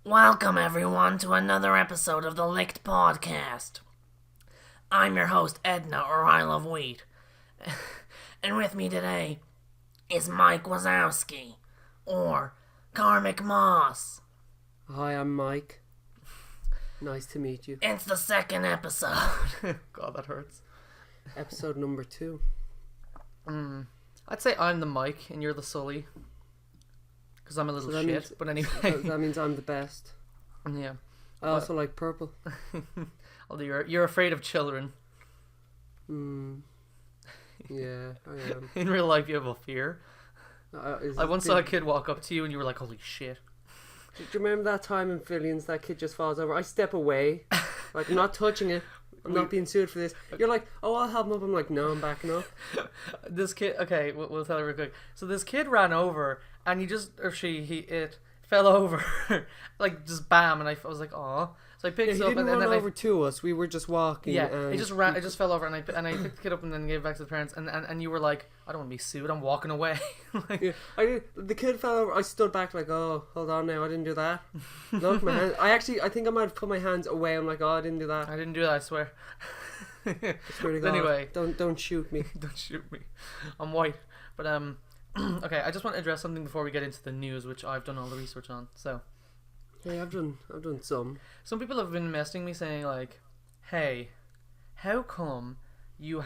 Welcome, everyone, to another episode of the Likt podcast. I'm your host, Edna, or iluvwheat. And with me today is Mike Wazowski, or Karmic Moss. Hi, I'm Mike. Nice to meet you. It's the second episode. God, that hurts. Episode number 2. I'd say I'm the Mike and you're the Sully. Because I'm a little shit, means, but anyway. That means I'm the best. Yeah. I also like purple. Although you're afraid of children. Yeah, I am. In real life, you have a fear. I once saw a kid walk up to you and you were like, holy shit. Do you remember that time in Fillions that kid just falls over? I step away. Like, I'm not touching it. I'm not being sued for this. You're like, oh, I'll help him up. I'm like, no, I'm backing up. This kid, okay, we'll tell it real quick. So this kid ran over and it fell over. Like, just bam. And I was like, aw. So I picked He it up didn't and run then over to us. We were just walking. Yeah, it just fell over and I picked the kid up and then gave it back to the parents and you were like, I don't want to be sued, I'm walking away. Like, yeah, the kid fell over. I stood back like, oh, hold on now, I didn't do that. Look, my hand. I think I might have put my hands away. I'm like, oh, I didn't do that. I didn't do that, I swear. I swear to God. Anyway, don't shoot me. don't shoot me. I'm white. But okay, I just want to address something before we get into the news, which I've done all the research on. So, Hey, I've done some. some people have been messaging me saying like, "Hey, how come you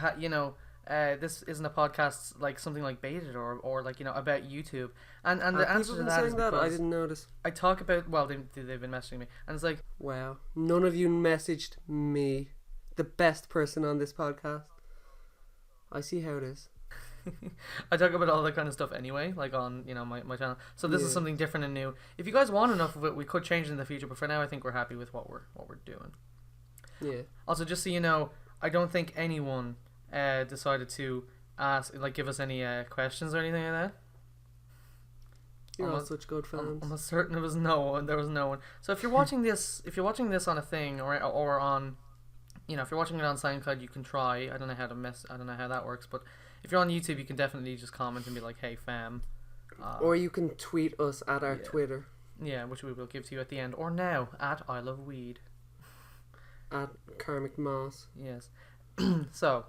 this isn't a podcast like something like Baited or like about YouTube?" And the answer to that is because I didn't notice. I talk about they've been messaging me and it's like, Wow, none of you messaged me, the best person on this podcast. I see how it is. I talk about all that kind of stuff anyway, like on my channel. So this is something different and new. If you guys want enough of it, we could change it in the future. But for now, I think we're happy with what we're doing. Yeah. Also, just so you know, I don't think anyone decided to give us any questions or anything like that. You're all such good fans. I'm certain there was no one. So if you're watching this, on a thing or on, if you're watching it on SoundCloud, you can try. I don't know how that works, but if you're on YouTube, you can definitely just comment and be like, "Hey, fam." Or you can tweet us at our Twitter. Yeah, which we will give to you at the end, or now at iluvwheat. At Karmic Moss. Yes. So,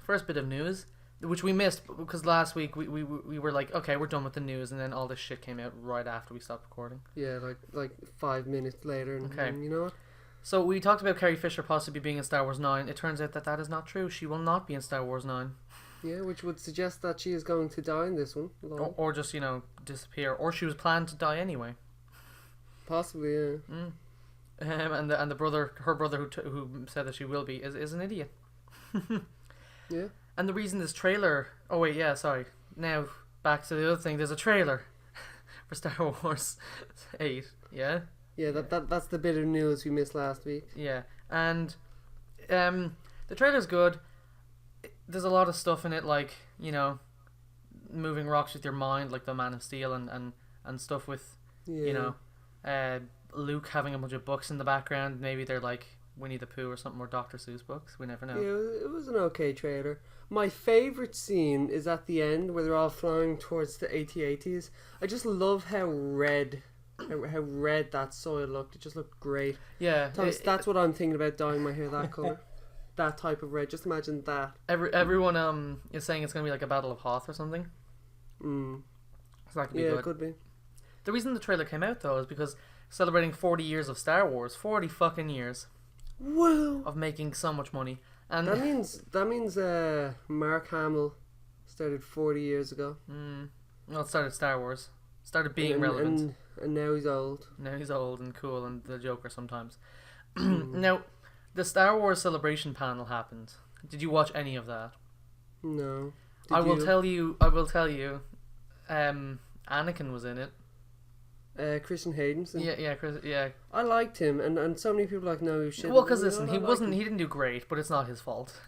first bit of news, which we missed because last week we were like, okay, we're done with the news, and then all this shit came out right after we stopped recording. Yeah, like 5 minutes later, and you know what? So we talked about Carrie Fisher possibly being in Star Wars 9. It turns out that is not true. She will not be in Star Wars 9. Yeah, which would suggest that she is going to die in this one. Or just, disappear. Or she was planned to die anyway. Possibly, yeah. And her brother who said that she will be is an idiot. Yeah. And the reason this trailer... Oh wait, yeah, sorry. Now, back to the other thing. There's a trailer for Star Wars 8, yeah? Yeah, that's the bit of news we missed last week. Yeah, and the trailer's good. There's a lot of stuff in it, like, moving rocks with your mind, like the Man of Steel and stuff with, Luke having a bunch of books in the background. Maybe they're like Winnie the Pooh or something, or Dr. Seuss books. We never know. Yeah, it was an okay trailer. My favourite scene is at the end where they're all flying towards the AT-ATs. I just love how red that soil looked. It just looked great. Yeah, Thomas, that's what I'm thinking about dyeing my hair that colour. That type of red. Just imagine that. Everyone is saying it's gonna be like a Battle of Hoth or something. Mm. So that could be good. good. It could be. The reason the trailer came out though is because celebrating 40 years of Star Wars, 40 fucking years. Wow. Of making so much money, and that means Mark Hamill started 40 years ago. Well, it started Star Wars. Started being relevant. And now he's old. Now he's old and cool and the Joker sometimes. Now, the Star Wars Celebration panel happened. Did you watch any of that? No. I will tell you. Anakin was in it. Christian Haydenson. Yeah, Chris. Yeah. I liked him, and so many people like no he shouldn't. Well, because listen, he wasn't. He didn't do great, but it's not his fault.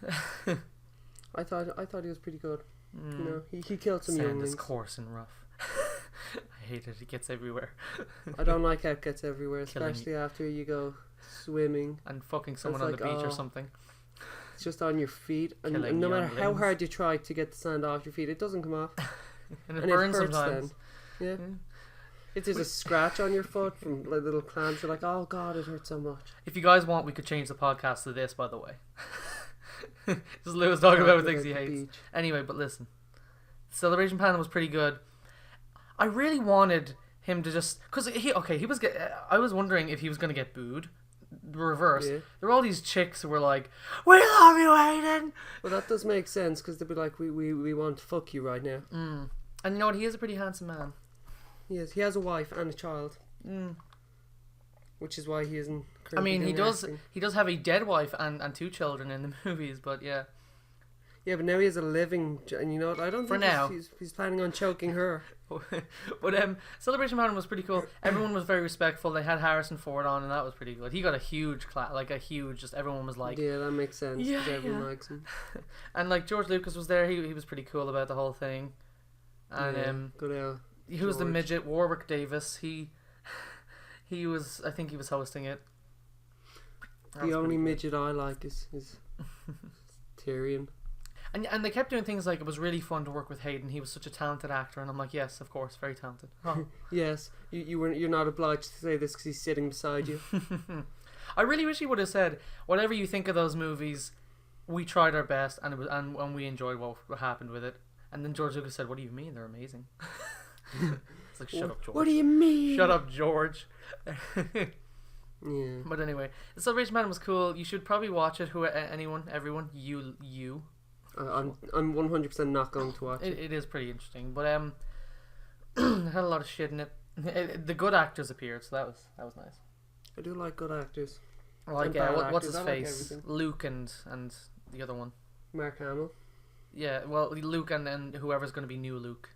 I thought he was pretty good. He killed some younglings. Sound is coarse and rough. I hate it. It gets everywhere. I don't like how it gets everywhere, especially after you go swimming and fucking someone on the beach or something. It's just on your feet, and no matter how hard you try to get the sand off your feet, it doesn't come off. and it burns hurts sometimes. Then. Yeah. If there's a scratch on your foot from like little clams, you're like, oh god, it hurts so much. If you guys want, we could change the podcast to this, by the way. Just Lewis talking about things he hates. Beach. Anyway, but listen. Celebration Panel was pretty good. I really wanted him to just... Because I was wondering if he was going to get booed. The reverse. Yeah. There were all these chicks who were like, "We love you, Aiden!" Well, that does make sense, because they'd be like, we want to fuck you right now. And you know what? He is a pretty handsome man. He has a wife and a child. Which is why he isn't currently he doing does acting. he does have a dead wife and 2 children in the movies, but yeah. Yeah, but now he has a living... And you know what? I don't For think now. he's planning on choking her. But Celebration Panel was pretty cool. Everyone was very respectful. They had Harrison Ford on, and that was pretty good. He got a huge just everyone was like... Yeah, that makes sense, because everyone likes him. And like George Lucas was there. He was pretty cool about the whole thing. And Yeah, good old who was the George. midget? Warwick Davis. He was... I think he was hosting it. That The was only pretty good. midget I like is Tyrion. And they kept doing things like it was really fun to work with Hayden. He was such a talented actor, and I'm like, yes, of course, very talented. Oh. Yes, you're not obliged to say this because he's sitting beside you. I really wish he would have said, whatever you think of those movies, we tried our best, and and we enjoyed what happened with it. And then George Lucas said, "What do you mean? They're amazing." It's like, shut up, George. What do you mean? Shut up, George. Yeah. But anyway, the Celebration Man was cool. You should probably watch it. Everyone, you. I'm 100% not going to watch it. It is pretty interesting, but it had a lot of shit in it. The good actors appeared, so that was nice. I do like good actors. Like And bad what's actors, his I like face? everything. Luke and the other one. Mark Hamill. Yeah, well, Luke and whoever's going to be new Luke.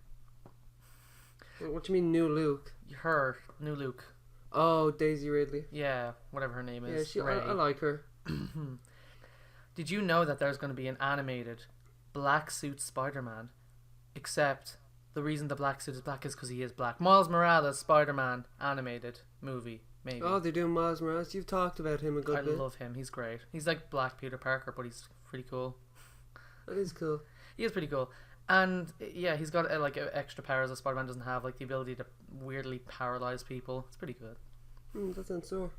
What do you mean, new Luke? Her, new Luke. Oh, Daisy Ridley. Yeah, whatever her name Yeah, is. I like her. Did you know that there's going to be an animated black suit Spider-Man? Except the reason the black suit is black is because he is black. Miles Morales Spider-Man animated movie, maybe. Oh, they're doing Miles Morales. You've talked about him a good I bit. love him. He's great. He's like Black Peter Parker, but he's pretty cool. That is cool. He is pretty cool. And yeah, he's got like extra powers that Spider-Man doesn't have, like the ability to weirdly paralyze people. It's pretty good. That sounds sore.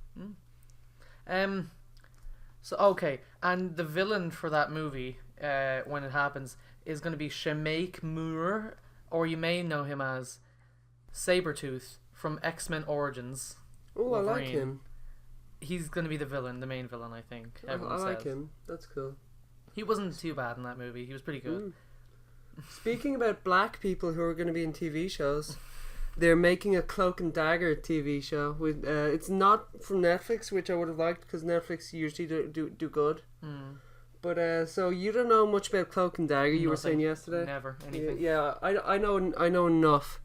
So okay, and the villain for that movie, when it happens, is going to be Shameik Moore, or you may know him as Sabretooth from X-Men Origins. Oh, I like Wolverine. him. He's going to be the main villain, I think. I Everyone like says. him. That's cool. He wasn't too bad in that movie. He was pretty good. Speaking about black people who are going to be in TV shows, they're making a Cloak and Dagger TV show. With it's not from Netflix, which I would have liked because Netflix usually do good. But so you don't know much about Cloak and Dagger. You were saying yesterday. Never anything. Yeah, I know enough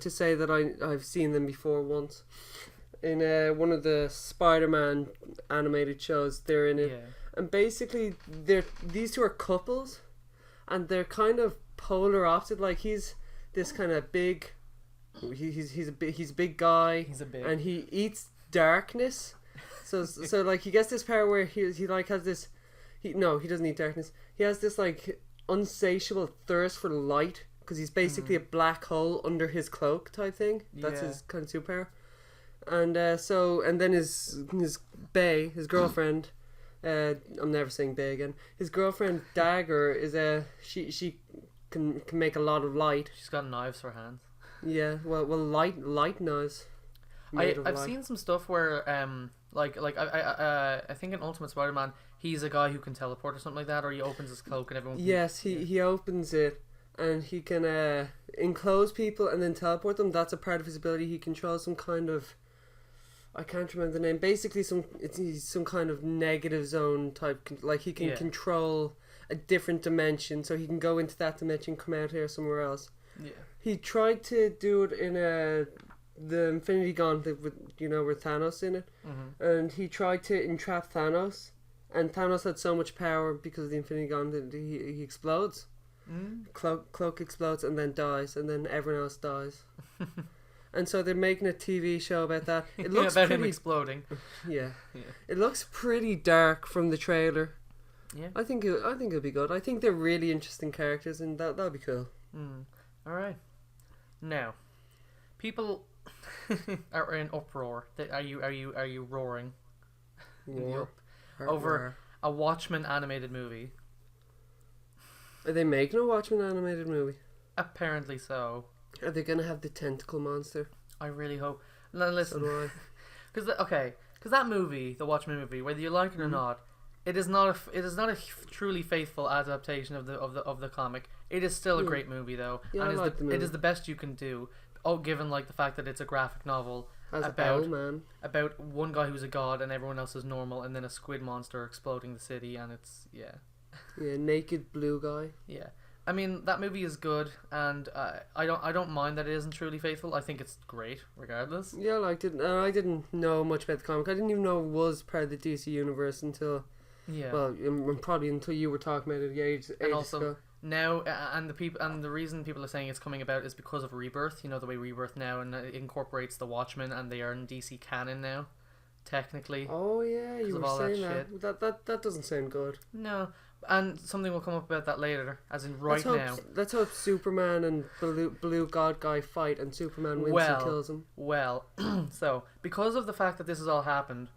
to say that I've seen them before once. In one of the Spider-Man animated shows, they're in it, Yeah. and basically these two are couples, and they're kind of polar opposite. Like he's this kind of big, he's a big guy, He's a big. and he eats darkness. So like he gets this power where he like has this. He doesn't eat darkness. He has this like unsatiable thirst for light because he's basically a black hole under his cloak type thing. That's Yeah. his kind of superpower. And and then his bae, his girlfriend, I'm never saying bae again. His girlfriend Dagger is she can make a lot of light. She's got knives for hands. Yeah, well light knives. made of I've light. seen some stuff where I think in Ultimate Spider-Man he's a guy who can teleport or something like that, or he opens his cloak and everyone. Yes, he opens it and he can enclose people and then teleport them. That's a part of his ability. He controls some kind of, I can't remember the name. Basically, he's some kind of negative zone type. Like he can control a different dimension, so he can go into that dimension, come out here somewhere else. Yeah. He tried to do it in the Infinity Gauntlet with with Thanos in it, and he tried to entrap Thanos, and Thanos had so much power because of the Infinity Gauntlet, he explodes. Cloak explodes and then dies, and then everyone else dies. And so they're making a TV show about that. It looks about pretty, him exploding. yeah. It looks pretty dark from the trailer. Yeah. I think it'll be good. I think they're really interesting characters, and that'll be cool. All right. Now, people are in uproar. Are you roaring War. over a Watchmen animated movie? Are they making a Watchmen animated movie? Apparently so. Are they gonna have the tentacle monster? I really hope. No, listen, So do I. because that movie, the Watchmen movie, whether you like it or not, it is not a truly faithful adaptation of the comic. It is still a great movie though, Yeah, and I like the movie. it is the best you can do. Oh, given like the fact that it's a graphic novel Has about man. about one guy who's a god and everyone else is normal, and then a squid monster exploding the city, and it's Yeah, naked blue guy. yeah. I mean, that movie is good, and I don't mind that it isn't truly faithful. I think it's great, regardless. Yeah, I liked it. I didn't know much about the comic. I didn't even know it was part of the DC universe until, Yeah. well, probably until you were talking about it ages also, ago. now, and the reason people are saying it's coming about is because of Rebirth. You know, the way Rebirth now, and it incorporates the Watchmen, and they are in DC canon now, technically. Oh yeah, you of were all that saying that doesn't sound good. No, and something will come up about that later, as in right now. Let's hope Superman and blue god guy fight, and Superman wins Well, and kills him. Well, so because of the fact that this has all happened,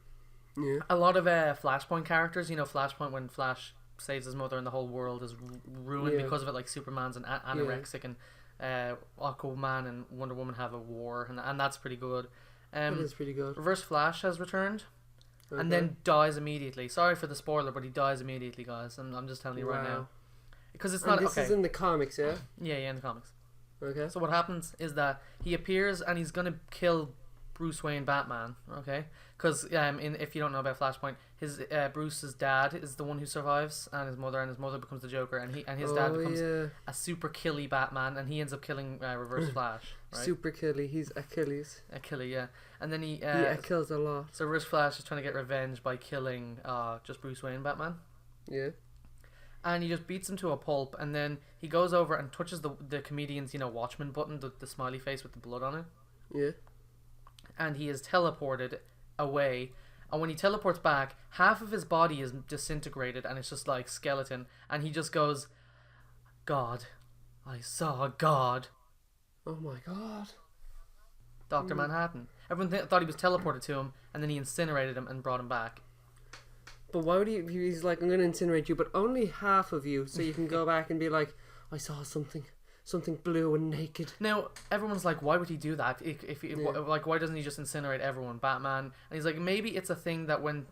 Yeah. a lot of Flashpoint characters, you know, Flashpoint when Flash saves his mother and the whole world is ruined Yeah. because of it, like Superman's an anorexic, and Aquaman and Wonder Woman have a war, and that's pretty good. That is pretty good. Reverse Flash has returned, Okay. and then dies immediately. Sorry for the spoiler, but he dies immediately, guys. And I'm just telling you right Wow. now, because it's And not this okay. is in the comics, yeah. Yeah, in the comics. Okay. So what happens is that he appears and he's gonna kill Bruce Wayne, Batman. Okay, because if you don't know about Flashpoint, his Bruce's dad is the one who survives, and his mother becomes the Joker, and his dad becomes a super killy Batman, and he ends up killing Reverse Flash. Right? Super killy. He's Achilles. Achilles, yeah, and then he kills a lot. so Reverse Flash is trying to get revenge by killing just Bruce Wayne, Batman. Yeah. And he just beats him to a pulp, and then he goes over and touches the comedian's, Watchman button, the smiley face with the blood on it. Yeah. And he is teleported away. And when he teleports back, half of his body is disintegrated, and it's just like skeleton. And he just goes, "God, I saw God." Oh my god. Dr. Manhattan. Everyone thought he was teleported to him, and then he incinerated him and brought him back. But why would he? He's like, I'm going to incinerate you, but only half of you, so you can go back and be like, I saw something blue and naked. Now everyone's like, why would he do that? Why doesn't he just incinerate everyone? Batman, and he's like, maybe it's a thing that when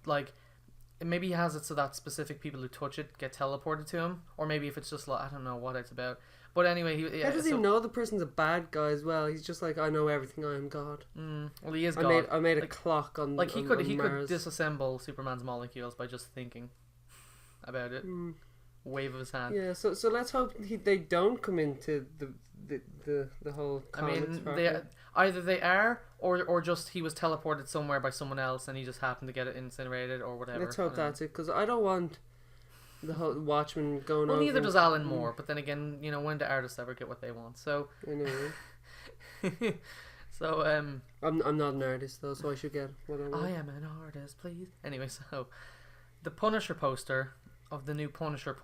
maybe he has it so that specific people who touch it get teleported to him, or maybe if it's just like, I don't know what it's about. But anyway, How does he know the person's a bad guy as well? He's just like, I know everything. I am God. Well, he is God. I made a clock on he could Mars. disassemble Superman's molecules by just thinking about it. Wave of his hand. Yeah, so let's hope they don't come into the whole comics. Either they are, or just he was teleported somewhere by someone else and he just happened to get it incinerated or whatever. Let's hope that's it, because I don't want the whole Watchmen going on. Well, neither does Alan Moore, but then again, when do artists ever get what they want? So Anyway. so I'm not an artist though, so I should get what I want. I am an artist, please. Anyway, so the Punisher poster of the new Punisher,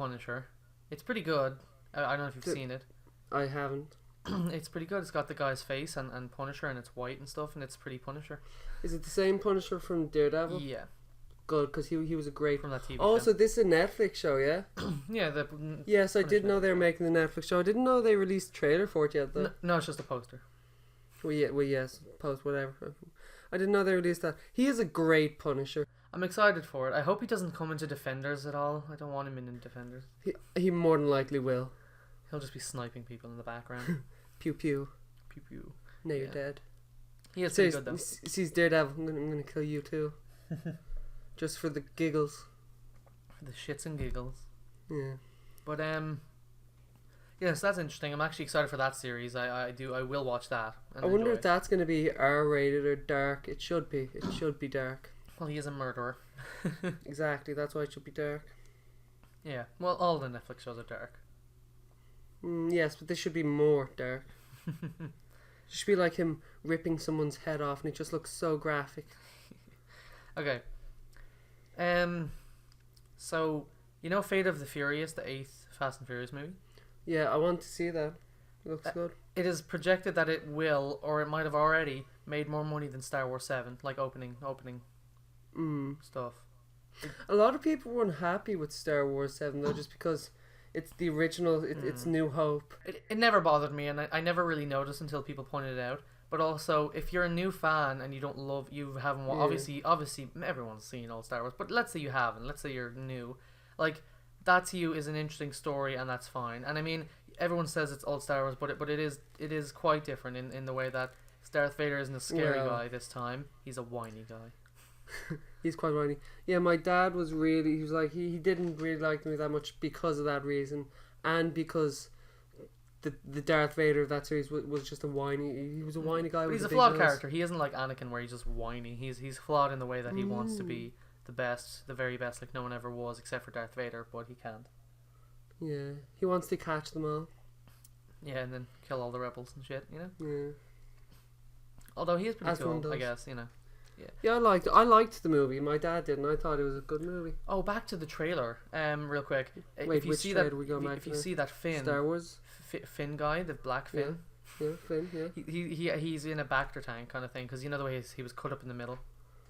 it's pretty good. I don't know if you've seen it. I haven't. It's pretty good. It's got the guy's face and Punisher, and it's white and stuff, and it's pretty Punisher. Is it the same Punisher from Daredevil? Yeah, Good, because he was a great. from that TV Oh, show. so this is a Netflix show, yeah? Yeah, Yes, I did Punisher. know they were making the Netflix show. I didn't know they released a trailer for it yet, though. no, it's just a poster. Well, yes, post whatever. I didn't know they released that. He is a great Punisher. I'm excited for it. I hope he doesn't come into Defenders at all. I don't want him in Defenders. He more than likely will. He'll just be sniping people in the background. Pew pew. Pew pew. Now you're Yeah. dead. He is So pretty good though. sees Daredevil. I'm gonna kill you too. Just for the giggles. For the shits and giggles. Yeah. But yes, that's interesting. I'm actually excited for that series. I will watch that. And I wonder enjoy if that's gonna be R-rated or dark. It should be. It should be dark. Well, he is a murderer. Exactly. That's why it should be dark. Yeah. Well, all the Netflix shows are dark. Yes, but this should be more dark. It should be like him ripping someone's head off, and it just looks so graphic. Okay. So Fate of the Furious, the 8th Fast and Furious movie? Yeah, I want to see that. It looks good. It is projected that it will, or it might have already, made more money than Star Wars 7, like opening stuff. A lot of people weren't happy with Star Wars 7 though, just because it's the original. It's New Hope. It never bothered me, and I never really noticed until people pointed it out. But also, if you're a new fan and you haven't obviously everyone's seen all Star Wars, but let's say you haven't. Let's say you're new, like that to you is an interesting story, and that's fine. And I mean, everyone says it's old Star Wars, but it is quite different in the way that Darth Vader isn't a scary guy this time. He's a whiny guy. He's quite whiny. Yeah, my dad was really. He was like he didn't really like me that much because of that reason, and because the Darth Vader of that series was just a whiny. He was a whiny guy. But he's a flawed character. He isn't like Anakin, where he's just whiny. He's flawed in the way that he wants to be the best, the very best, like no one ever was, except for Darth Vader, but he can't. Yeah, he wants to catch them all. Yeah, and then kill all the rebels and shit, you know. Yeah. Although he is pretty cool, I guess, you know. Yeah, I liked the movie. My dad didn't. I thought it was a good movie. Oh, back to the trailer, real quick. Wait, if you which see trailer that, we going back if you to? see that Finn, Star Wars. Finn guy, the black Finn. Yeah, Finn. Yeah. He's in a Bacta tank kind of thing, because you know the way he was cut up in the middle.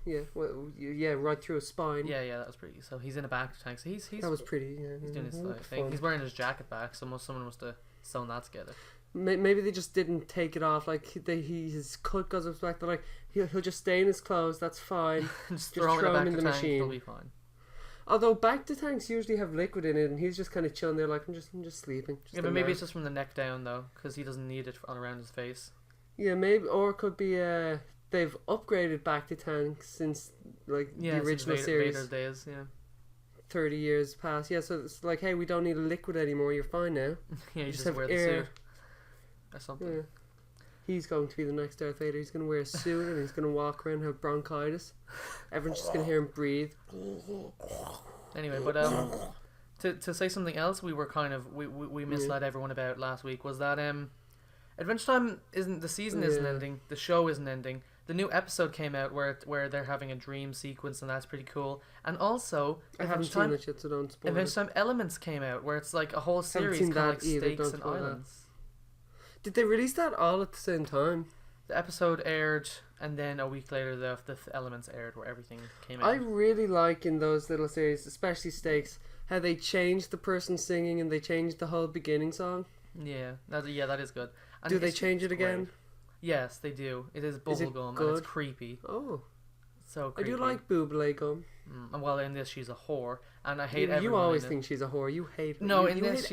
Yeah. Well, yeah, right through his spine. Yeah, that was pretty. So he's in a Bacta tank. So he's that was pretty. Yeah. He's doing his thing. He's wearing his jacket back, so someone must have sewn that together. Maybe they just didn't take it off. Like his cut goes up back. They're like he'll just stay in his clothes. That's fine. just throw him in the machine. He'll be fine. Although Bacta tanks usually have liquid in it, and he's just kind of chilling there, like I'm just sleeping. Yeah, but maybe it's just from the neck down though, because he doesn't need it around his face. Yeah, maybe, or it could be they've upgraded Bacta tanks since the original series. Vader's days, yeah. 30 years past. Yeah, so it's like, hey, we don't need a liquid anymore. You're fine now. Yeah, you just wear the suit or something. Yeah. He's going to be the next Darth Vader. He's going to wear a suit and he's going to walk around and have bronchitis. Everyone's just going to hear him breathe. Anyway, but to say something else, we misled everyone about last week was that Adventure Time isn't ending. The show isn't ending. The new episode came out where they're having a dream sequence, and that's pretty cool. And also, I haven't seen it yet, so don't spoil it. Adventure Time Elements came out, where it's like a whole series kind of like Stakes and Islands. Did they release that all at the same time? The episode aired, and then a week later the Elements aired, where everything came out. I really like in those little series, especially Stakes, how they changed the person singing and they changed the whole beginning song. Yeah, that is good. And do they change it again? Great. Yes, they do. It is bubblegum and it's creepy. Oh. So creepy. I do like Bubbly Gum. Well, in this she's a whore, and I hate everyone. You always think she's a whore. You hate her. No, in this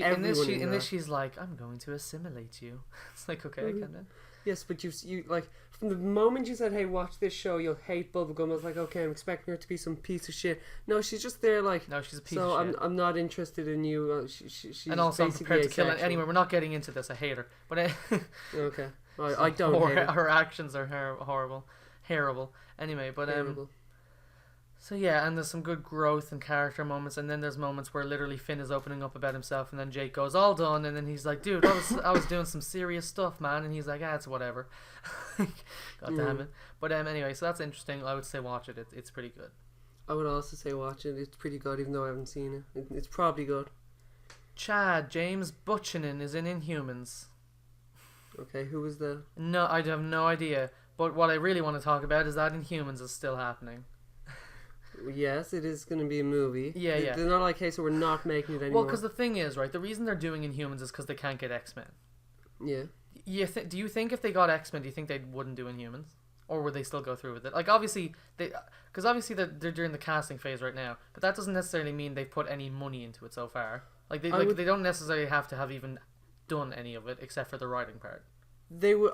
she's like, I'm going to assimilate you. It's like, okay, I can then. Yes, but you like from the moment you said, "Hey, watch this show," you'll hate Bubblegum. I was like, okay, I'm expecting her to be some piece of shit. No, she's just there like. No, she's a piece of shit. So I'm not interested in you. She's and also I'm prepared to kill her. asexual. Anyway, we're not getting into this. I hate her, but okay, I don't hate her. Her actions are horrible. Anyway, but Terrible. So yeah, and there's some good growth and character moments, and then there's moments where literally Finn is opening up about himself, and then Jake goes, "All done," and then he's like, "Dude, I was doing some serious stuff, man," and he's like, "Ah, it's whatever." God damn it. But anyway, so that's interesting. I would say watch it. It's pretty good. I would also say watch it. It's pretty good, even though I haven't seen it. It's probably good. Chad James Buchanan is in Inhumans. Okay, who was that? No, I have no idea. But what I really want to talk about is that Inhumans is still happening. Yes, it is going to be a movie. Yeah. They're not like, hey, so we're not making it anymore. Well, because the thing is, right, the reason they're doing Inhumans is because they can't get X-Men. Yeah. Do you think if they got X-Men, do you think they wouldn't do Inhumans? Or would they still go through with it? Like, obviously, because obviously they're during the casting phase right now, but that doesn't necessarily mean they've put any money into it so far. Like, they don't necessarily have to have even done any of it, except for the writing part.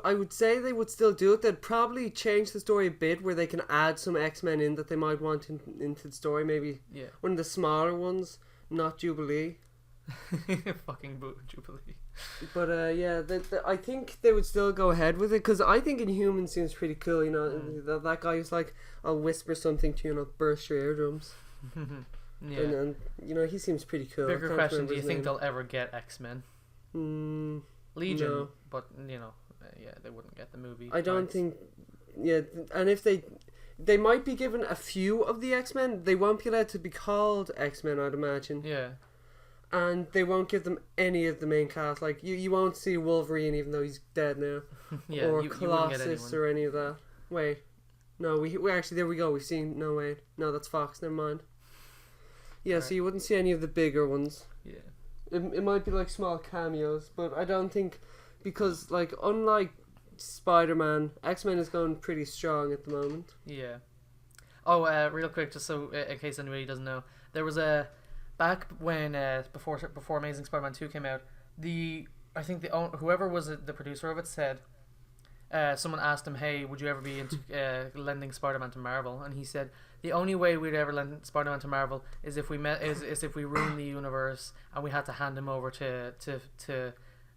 I would say they would still do it. They'd probably change the story a bit where they can add some X-Men in that they might want into the story. Maybe one of the smaller ones, not Jubilee. Fucking Jubilee. But I think they would still go ahead with it because I think Inhuman seems pretty cool. You know, that guy who's like, I'll whisper something to you and I'll burst your eardrums. Yeah. And you know, he seems pretty cool. Bigger question: do you think they'll ever get X-Men? Legion, no. But you know, they wouldn't get the movie. I don't think. Yeah, and if they might be given a few of the X-Men. They won't be allowed to be called X-Men, I'd imagine. Yeah. And they won't give them any of the main cast. Like you won't see Wolverine, even though he's dead now. Yeah, or you Colossus or any of that. Wait. No, we actually, there we go. We've seen, no, wait. No, that's Fox, never mind. Yeah, so you wouldn't see any of the bigger ones. Yeah. It might be like small cameos, but I don't think, because like unlike Spider-Man, X-Men is going pretty strong at the moment. Yeah. Oh, real quick, just so in case anybody doesn't know, there was a back when before Amazing Spider-Man 2 came out. I think whoever was the producer of it said, someone asked him, "Hey, would you ever be into lending Spider-Man to Marvel?" And he said, "The only way we'd ever lend Spider-Man to Marvel is if we is if we ruined the universe and we had to hand him over to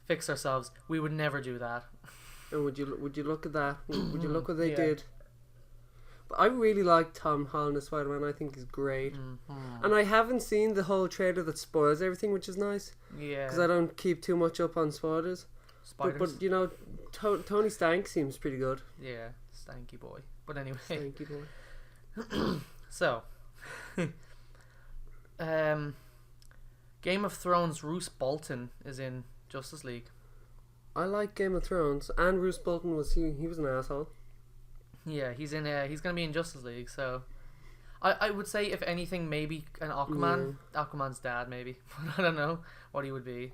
fix ourselves. We would never do that." And would you look at that? Would you look what they Yeah. did? But I really like Tom Holland as Spider-Man. I think he's great. And I haven't seen the whole trailer that spoils everything, which is nice. Yeah. Because I don't keep too much up on spoilers. Spiders. But you know, Tony Stank seems pretty good. Yeah, stanky boy. But anyway. Stanky boy. So, Game of Thrones Roose Bolton is in Justice League. I like Game of Thrones, and Roose Bolton was he was an asshole. Yeah, he's in. He's gonna be in Justice League. So, I would say if anything, maybe an Aquaman. Aquaman's dad, maybe. I don't know what he would be.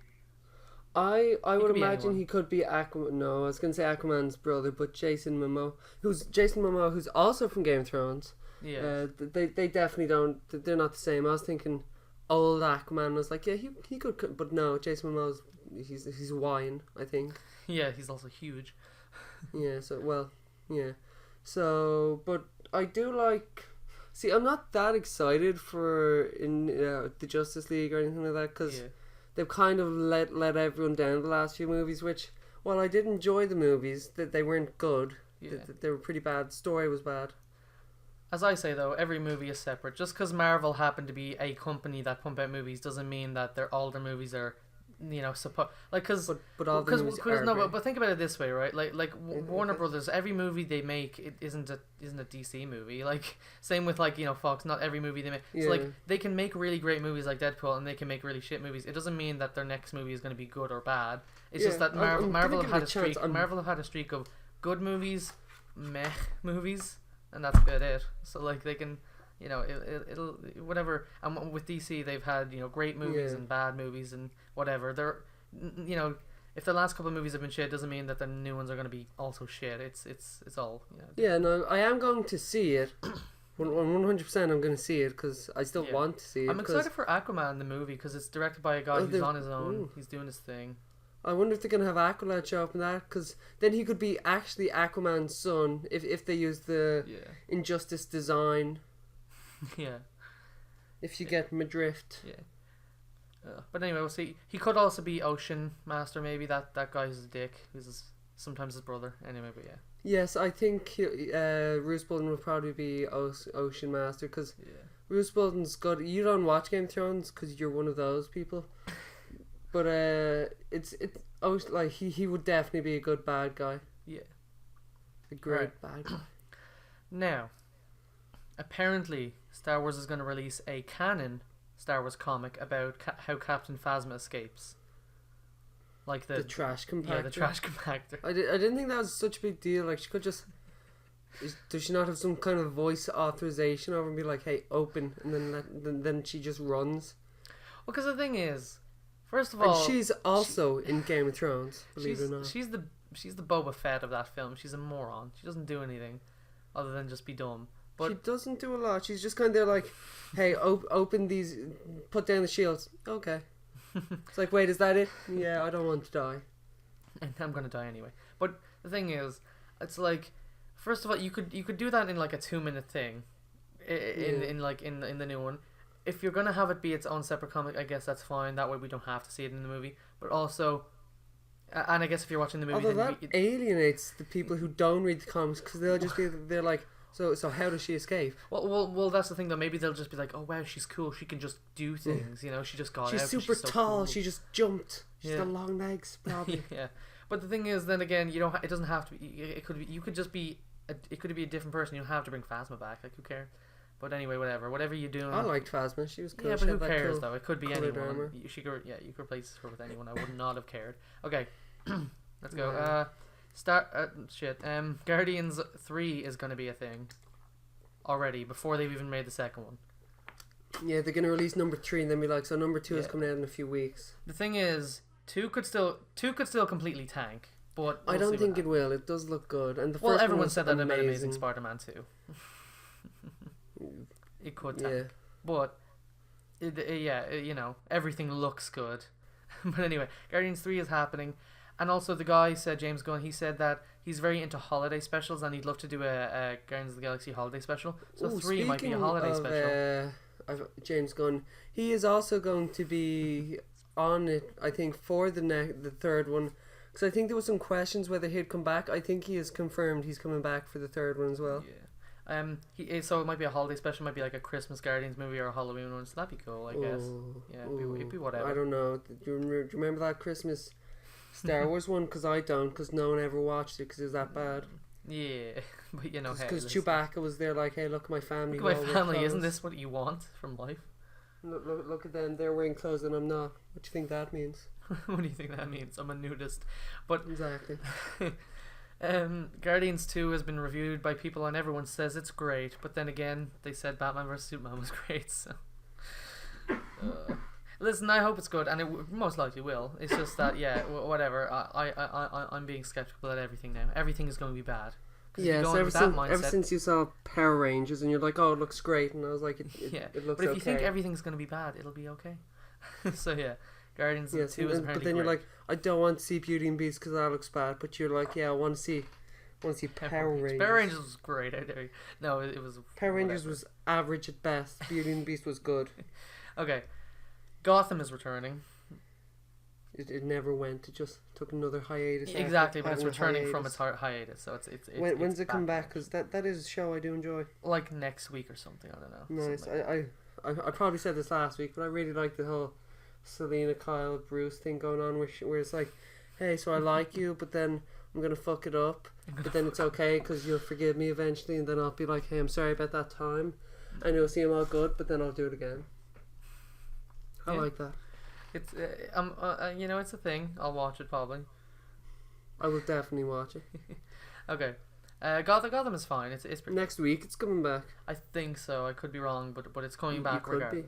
I would could be imagine anyone. he could be Aquaman. No, I was gonna say Aquaman's brother, but Jason Momoa, who's also from Game of Thrones. Yeah. They definitely don't. They're not the same. I was thinking old Aquaman was like, yeah, he could, but no, Jason Momoa's he's wine, I think. Yeah, he's also huge. Yeah. So well, yeah. So, but I do like. See, I'm not that excited for the Justice League or anything like that because Yeah. they've kind of let everyone down the last few movies. Which, while I did enjoy the movies, that they weren't good. Yeah. They were pretty bad. Story was bad. As I say though, every movie is separate. Just because Marvel happened to be a company that pump out movies doesn't mean that all their movies are, because But all the movies are no, great. but think about it this way, right? Like Warner Brothers, every movie they make it isn't a DC movie. Like same with Fox. Not every movie they make. Yeah. So like they can make really great movies like Deadpool, and they can make really shit movies. It doesn't mean that their next movie is going to be good or bad. It's Yeah, just that I'm Marvel gonna have had give it a a streak. chance. Marvel have had a streak of good movies, meh movies, and that's about it. So like they can. It'll whatever. And with DC, they've had great movies Yeah. and bad movies and whatever. They're if the last couple of movies have been shit, doesn't mean that the new ones are going to be also shit. It's all. Yeah, no, I am going to see it. 100%, I'm going to see it because I still Yeah. want to see it. I'm 'cause excited for Aquaman the movie because it's directed by a guy Oh, who's they're- on his own. ooh. He's doing his thing. I wonder if they're going to have Aqualad show up in that because then he could be actually Aquaman's son if they use the Yeah, Injustice design. yeah, If you get my drift. yeah. But anyway, we'll see. He could also be Ocean Master. Maybe that guy who's a dick. Sometimes his brother. Anyway, but yeah. Yes, I think Roose Bolton will probably be Ocean Master because Yeah. Roose Bolton's good. You don't watch Game of Thrones because you're one of those people. But he would definitely be a good bad guy. Yeah. A great Right. bad guy. Now, apparently, Star Wars is going to release a canon Star Wars comic about how Captain Phasma escapes. Like the trash compactor. Yeah, the trash compactor. I didn't think that was such a big deal. Like she could just. Does she not have some kind of voice authorization over and be like, "Hey, open," and then she just runs? Well, because the thing is, first of And all, she's also in Game of Thrones. Believe it or not. she's the Boba Fett of that film. She's a moron. She doesn't do anything other than just be dumb. But She doesn't do a lot. She's just kind of there like, "Hey, open these, put down the shields." Okay. It's like, wait, is that it? Yeah, I don't want to die. and I'm gonna die anyway. But the thing is, it's like, first of all, you could do that in like a 2-minute thing, in the new one. If you're gonna have it be its own separate comic, I guess that's fine. That way we don't have to see it in the movie. But also, and I guess if you're watching the movie, Although then that alienates the people who don't read the comics because they'll just be they're like, so how does she escape? well, that's the thing though. Maybe they'll just be like, oh wow, she's cool. She can just do things. She just got She's out. 'cause super so tall. cool. She just jumped. She's Yeah. got long legs, probably. Yeah, but the thing is, then again, you don't. It doesn't have to be. It could be. You could just be. It could be a different person. You don't have to bring Phasma back. Like who cares? But anyway, whatever you're doing. I liked Phasma. She was cool. Yeah, She but who had that cares cool though? It could be coloured anyone. armour. You could replace her with anyone. I would not have cared. Okay, let's go. Yeah. Guardians 3 is going to be a thing already before they've even made the second one. Yeah, they're gonna release number 3 and then be like, so number 2 is coming out in a few weeks. The thing is, two could still completely tank, but I don't think it will. It does look good, and the first everyone one said that about Amazing Spider-Man 2. It could tank, but everything looks good. But anyway, Guardians 3 is happening. And also the guy said, James Gunn, he said that he's very into holiday specials and he'd love to do a Guardians of the Galaxy holiday special. So 3 might be a holiday special. James Gunn, he is also going to be on it, I think, for the third one. Because I think there was some questions whether he'd come back. I think he has confirmed he's coming back for the third one as well. Yeah. So it might be a holiday special, might be like a Christmas Guardians movie or a Halloween one. So that'd be cool, I guess. Yeah, it'd be whatever. I don't know. Do you remember that Christmas Star Wars one? Because I don't, because no one ever watched it because it was that bad. Yeah, but because Chewbacca was there like, hey, look at my family. Look at my family, isn't this what you want from life? Look at them, they're wearing clothes and I'm not. What do you think that means? What do you think that means? I'm a nudist. But exactly. Guardians 2 has been reviewed by people and everyone says it's great, but then again they said Batman vs Superman was great, so listen, I hope it's good, and it most likely will. It's just that, whatever. I'm being skeptical at everything now. Everything is going to be bad. Yeah, so ever since you saw Power Rangers and you're like, oh, it looks great, and I was like, it looks okay. But if you think everything's going to be bad, it'll be okay. So yeah, Guardians 2 is apparently but then great. You're like, I don't want to see Beauty and Beast because that looks bad, but you're like, yeah, I want to see Power Rangers. Power Rangers was great, I dare you. No, it was... Power Rangers was average at best. Beauty and Beast was good. Okay. Gotham is returning. It never went. It just took another hiatus. Exactly, but it's returning from its hiatus. So it's when's it come back? Because that is a show I do enjoy. Like next week or something. I don't know. Nice. I probably said this last week, but I really like the whole Selena Kyle Bruce thing going on, where it's like, hey, so I like you, but then I'm gonna fuck it up, but then it's okay because you'll forgive me eventually, and then I'll be like, hey, I'm sorry about that time, and you'll see I'm all good, but then I'll do it again. I like that. It's it's a thing. I'll watch it probably. I will definitely watch it. Okay, Gotham is fine. It's pretty... Next week it's coming back. I think so. I could be wrong, but it's coming back regardless.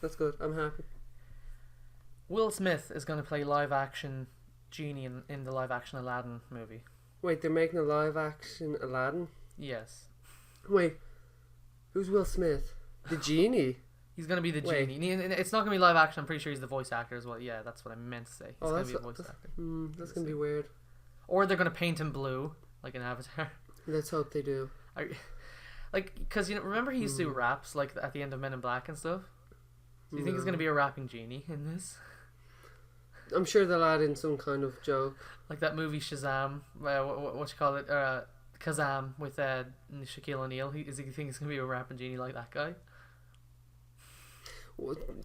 That's good. I'm happy. Will Smith is going to play live action Genie in the live action Aladdin movie. Wait, they're making a live action Aladdin? Yes. Wait, who's Will Smith? The Genie? He's going to be the Genie. It's not going to be live action. I'm pretty sure he's the voice actor as well. Yeah, that's what I meant to say. He's going to be a voice actor. That's going to be weird. Or they're going to paint him blue, like an Avatar. Let's hope they do. Because, remember he used to do raps, like, at the end of Men in Black and stuff? Do you think he's going to be a rapping genie in this? I'm sure they'll add in some kind of joke. Like that movie Shazam, what you call it, Kazam with Shaquille O'Neal. Do you think he's going to be a rapping genie like that guy?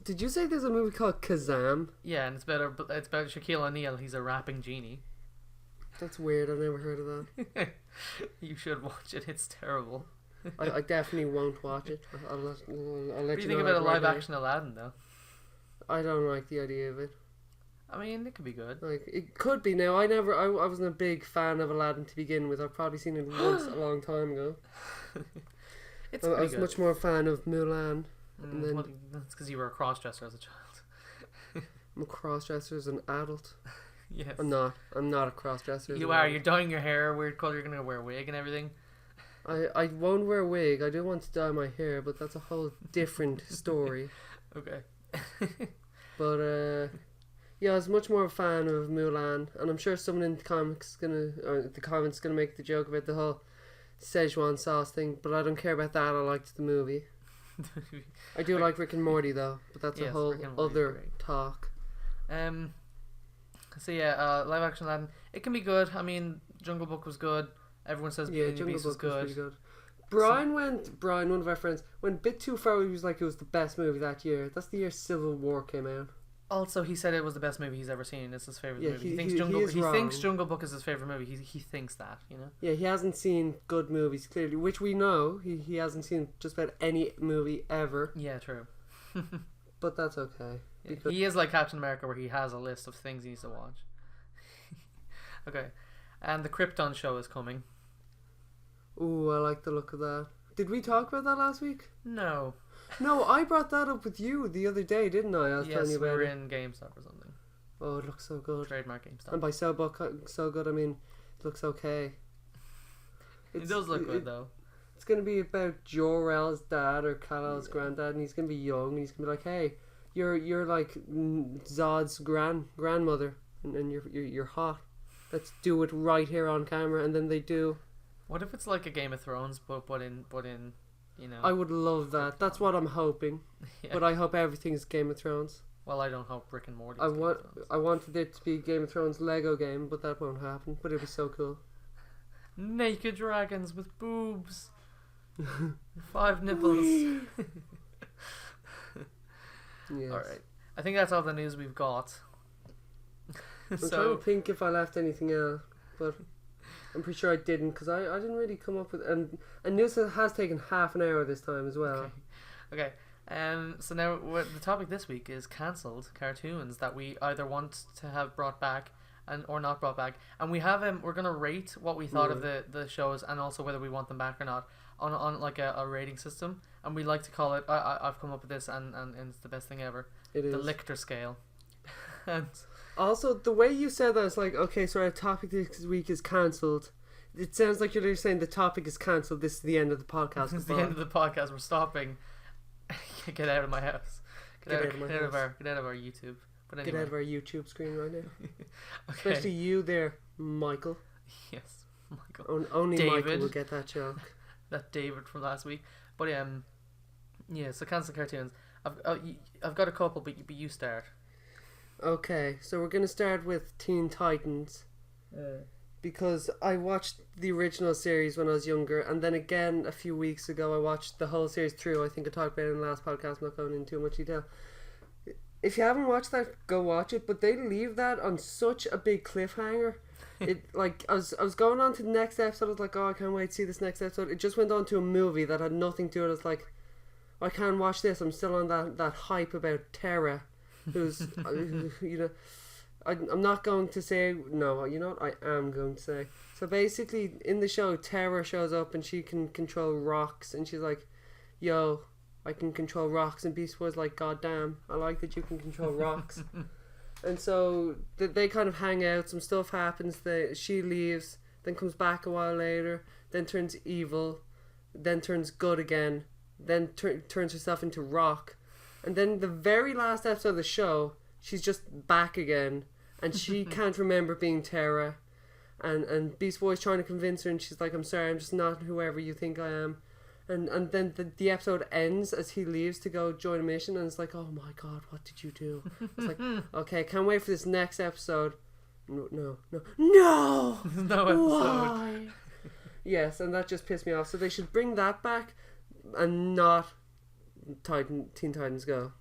Did you say there's a movie called Kazam? Yeah, and it's about Shaquille O'Neal. He's a rapping genie. That's weird. I've never heard of that. You should watch it. It's terrible. I definitely won't watch it. I'll let you know. What do you think about a live action Aladdin though? I don't like the idea of it. I mean, it could be good. Like, it could be. Now, I wasn't a big fan of Aladdin to begin with. I've probably seen it once a long time ago. I was much more a fan of Mulan. That's because you were a crossdresser as a child. I'm a crossdresser as an adult. Yes. I'm not a crossdresser. You are. You're dyeing your hair a weird color. You're gonna wear a wig and everything. I won't wear a wig. I do want to dye my hair, but that's a whole different story. Okay. But yeah, I was much more a fan of Mulan, and I'm sure someone in the comments gonna make the joke about the whole Szechuan sauce thing, but I don't care about that. I liked the movie. I do like Rick and Morty though, but that's a whole other talk. So yeah, live action Aladdin, it can be good. I mean, Jungle Book was good. Everyone says Beauty and the Beast was good. Brian, one of our friends, went a bit too far. He was like, it was the best movie that year. That's the year Civil War came out. Also, he said it was the best movie he's ever seen. It's his favorite movie. He thinks Jungle Book is his favorite movie. He thinks that, Yeah, he hasn't seen good movies, clearly, which we know. He hasn't seen just about any movie ever. Yeah, true. But that's okay. Yeah, he is like Captain America, where he has a list of things he needs to watch. Okay. And the Krypton show is coming. Ooh, I like the look of that. Did we talk about that last week? No. No, I brought that up with you the other day, didn't I? I was telling Yes, you we about were it. in GameStop or something. Oh, it looks so good. Trademark GameStop. And by so good, I mean it looks okay. It does look good though. It's going to be about Jor-El's dad or Kal-El's granddad, and he's going to be young, and he's going to be like, hey, you're like Zod's grandmother, and you're hot. Let's do it right here on camera, and then they do. What if it's like a Game of Thrones, but in you know? I would love that. That's what I'm hoping. Yeah. But I hope everything's Game of Thrones. Well, I don't hope Rick and Morty. I wanted it to be Game of Thrones Lego game, but that won't happen. But it'd be so cool. Naked dragons with boobs. 5 nipples. Yes. Alright. I think that's all the news we've got. I'm trying So, to think if I left anything out, but I'm pretty sure I didn't, because I didn't really come up with... And news has taken half an hour this time as well. okay. So now the topic this week is cancelled cartoons that we either want to have brought back or not brought back, and we have we're gonna rate what we thought of the shows and also whether we want them back or not on like a rating system, and we like to call it. I've come up with this and it's the best thing ever. It is. The Lichter scale. And also, the way you said that, it's like, okay, so our topic this week is cancelled. It sounds like you're saying the topic is cancelled. This is the end of the podcast. it's the end of the podcast. We're stopping. Get out of my house. Get out of our YouTube. But anyway. Get out of our YouTube screen right now. Okay. Especially you there, Michael. Yes, Michael. Only David. Michael will get that joke. That David from last week. But yeah. So cancel cartoons. I've got a couple, but you start. Okay, so we're gonna start with Teen Titans. Because I watched the original series when I was younger, and then again a few weeks ago I watched the whole series through. I think I talked about it in the last podcast. I'm not going into too much detail. If you haven't watched that, go watch it. But they leave that on such a big cliffhanger. It like I was going on to the next episode. I was like, oh, I can't wait to see this next episode. It just went on to a movie that had nothing to do. I was like, I can't watch this. I'm still on that hype about Terra, who's you know. I'm not going to say no. You know what? I am going to say. So basically, in the show, Terra shows up and she can control rocks, and she's like, "Yo, I can control rocks." And Beast Boy's like, "God damn, I like that you can control rocks." And so they kind of hang out. Some stuff happens. She leaves, then comes back a while later, then turns evil, then turns good again, then turns herself into rock, and then the very last episode of the show, she's just back again, and she can't remember being Terra, and Beast Boy's trying to convince her, and she's like, "I'm sorry, I'm just not whoever you think I am." And then the episode ends as he leaves to go join a mission, and it's like, oh my god, what did you do? It's like, okay, can't wait for this next episode. No No episode. Why? Yes, and that just pissed me off. So they should bring that back and not Teen Titans Go.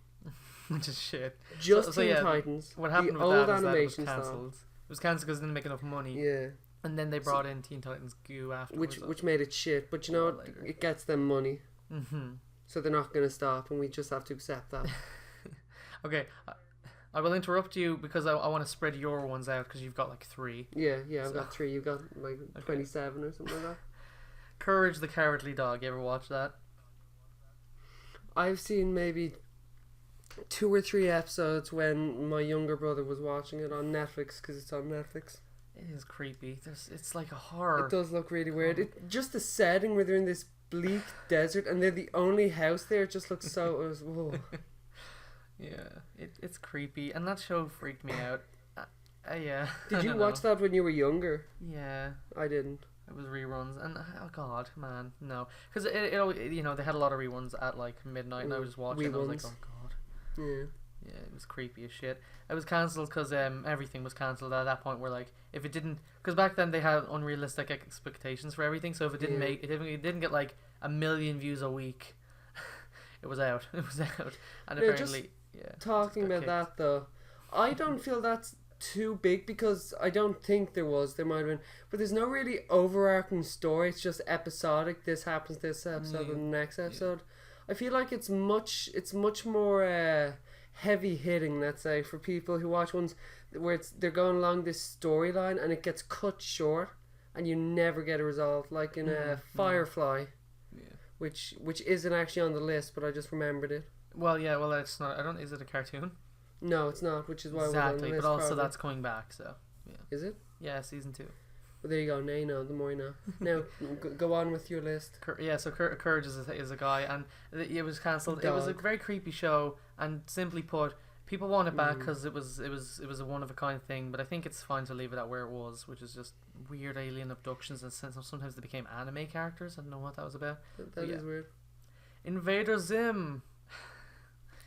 Which is shit. Just so Teen yeah, Titans. What happened the with old that is animation that it was style. cancelled. It was cancelled because it didn't make enough money. Yeah. And then they brought in Teen Titans Go afterwards. Which made it shit. But you know what? Later. It gets them money. Mm-hmm. So they're not going to stop, and we just have to accept that. Okay, I will interrupt you because I want to spread your ones out because you've got like 3. Yeah, I've got 3. You've got like 27 or something like that. Courage the Cowardly Dog. You ever watch that? I've seen maybe 2 or 3 episodes when my younger brother was watching it on Netflix, because it's on Netflix. It is creepy. It's like a horror. It does look really weird. Just the setting where they're in this bleak desert and they're the only house there, it just looks so... whoa. Yeah, it's creepy, and that show freaked me out. Yeah. Did you watch that when you were younger? Yeah. I didn't. It was reruns, and oh god, man, no, because it you know, they had a lot of reruns at like midnight, and I was watching, and I was like, oh god, yeah, it was creepy as shit. It was cancelled because everything was cancelled at that point. Where like if it didn't, because back then they had unrealistic expectations for everything, so if it didn't make it didn't get like 1 million views a week, it was out, and apparently talking about that though, I don't feel that's too big, because I don't think there might have been, but there's no really overarching story. It's just episodic. This happens this episode and the next episode. I feel like it's much more heavy hitting, let's say, for people who watch ones where they're going along this storyline and it gets cut short and you never get a result, like in Firefly, which isn't actually on the list, but I just remembered it. Well, yeah, well, it's not. I don't. Is it a cartoon? No, it's not, which is why we're on the Exactly, list, but also probably. that's coming back. So yeah. Is it? Yeah, season 2. Well, there you go. Now you know. The more you know. Now, go on with your list. So Courage is a guy, and it was cancelled. It was a very creepy show, and simply put, people want it back because it was a one of a kind thing. But I think it's fine to leave it at where it was, which is just weird alien abductions, and sometimes they became anime characters. I don't know what that was about. That is weird. Invader Zim.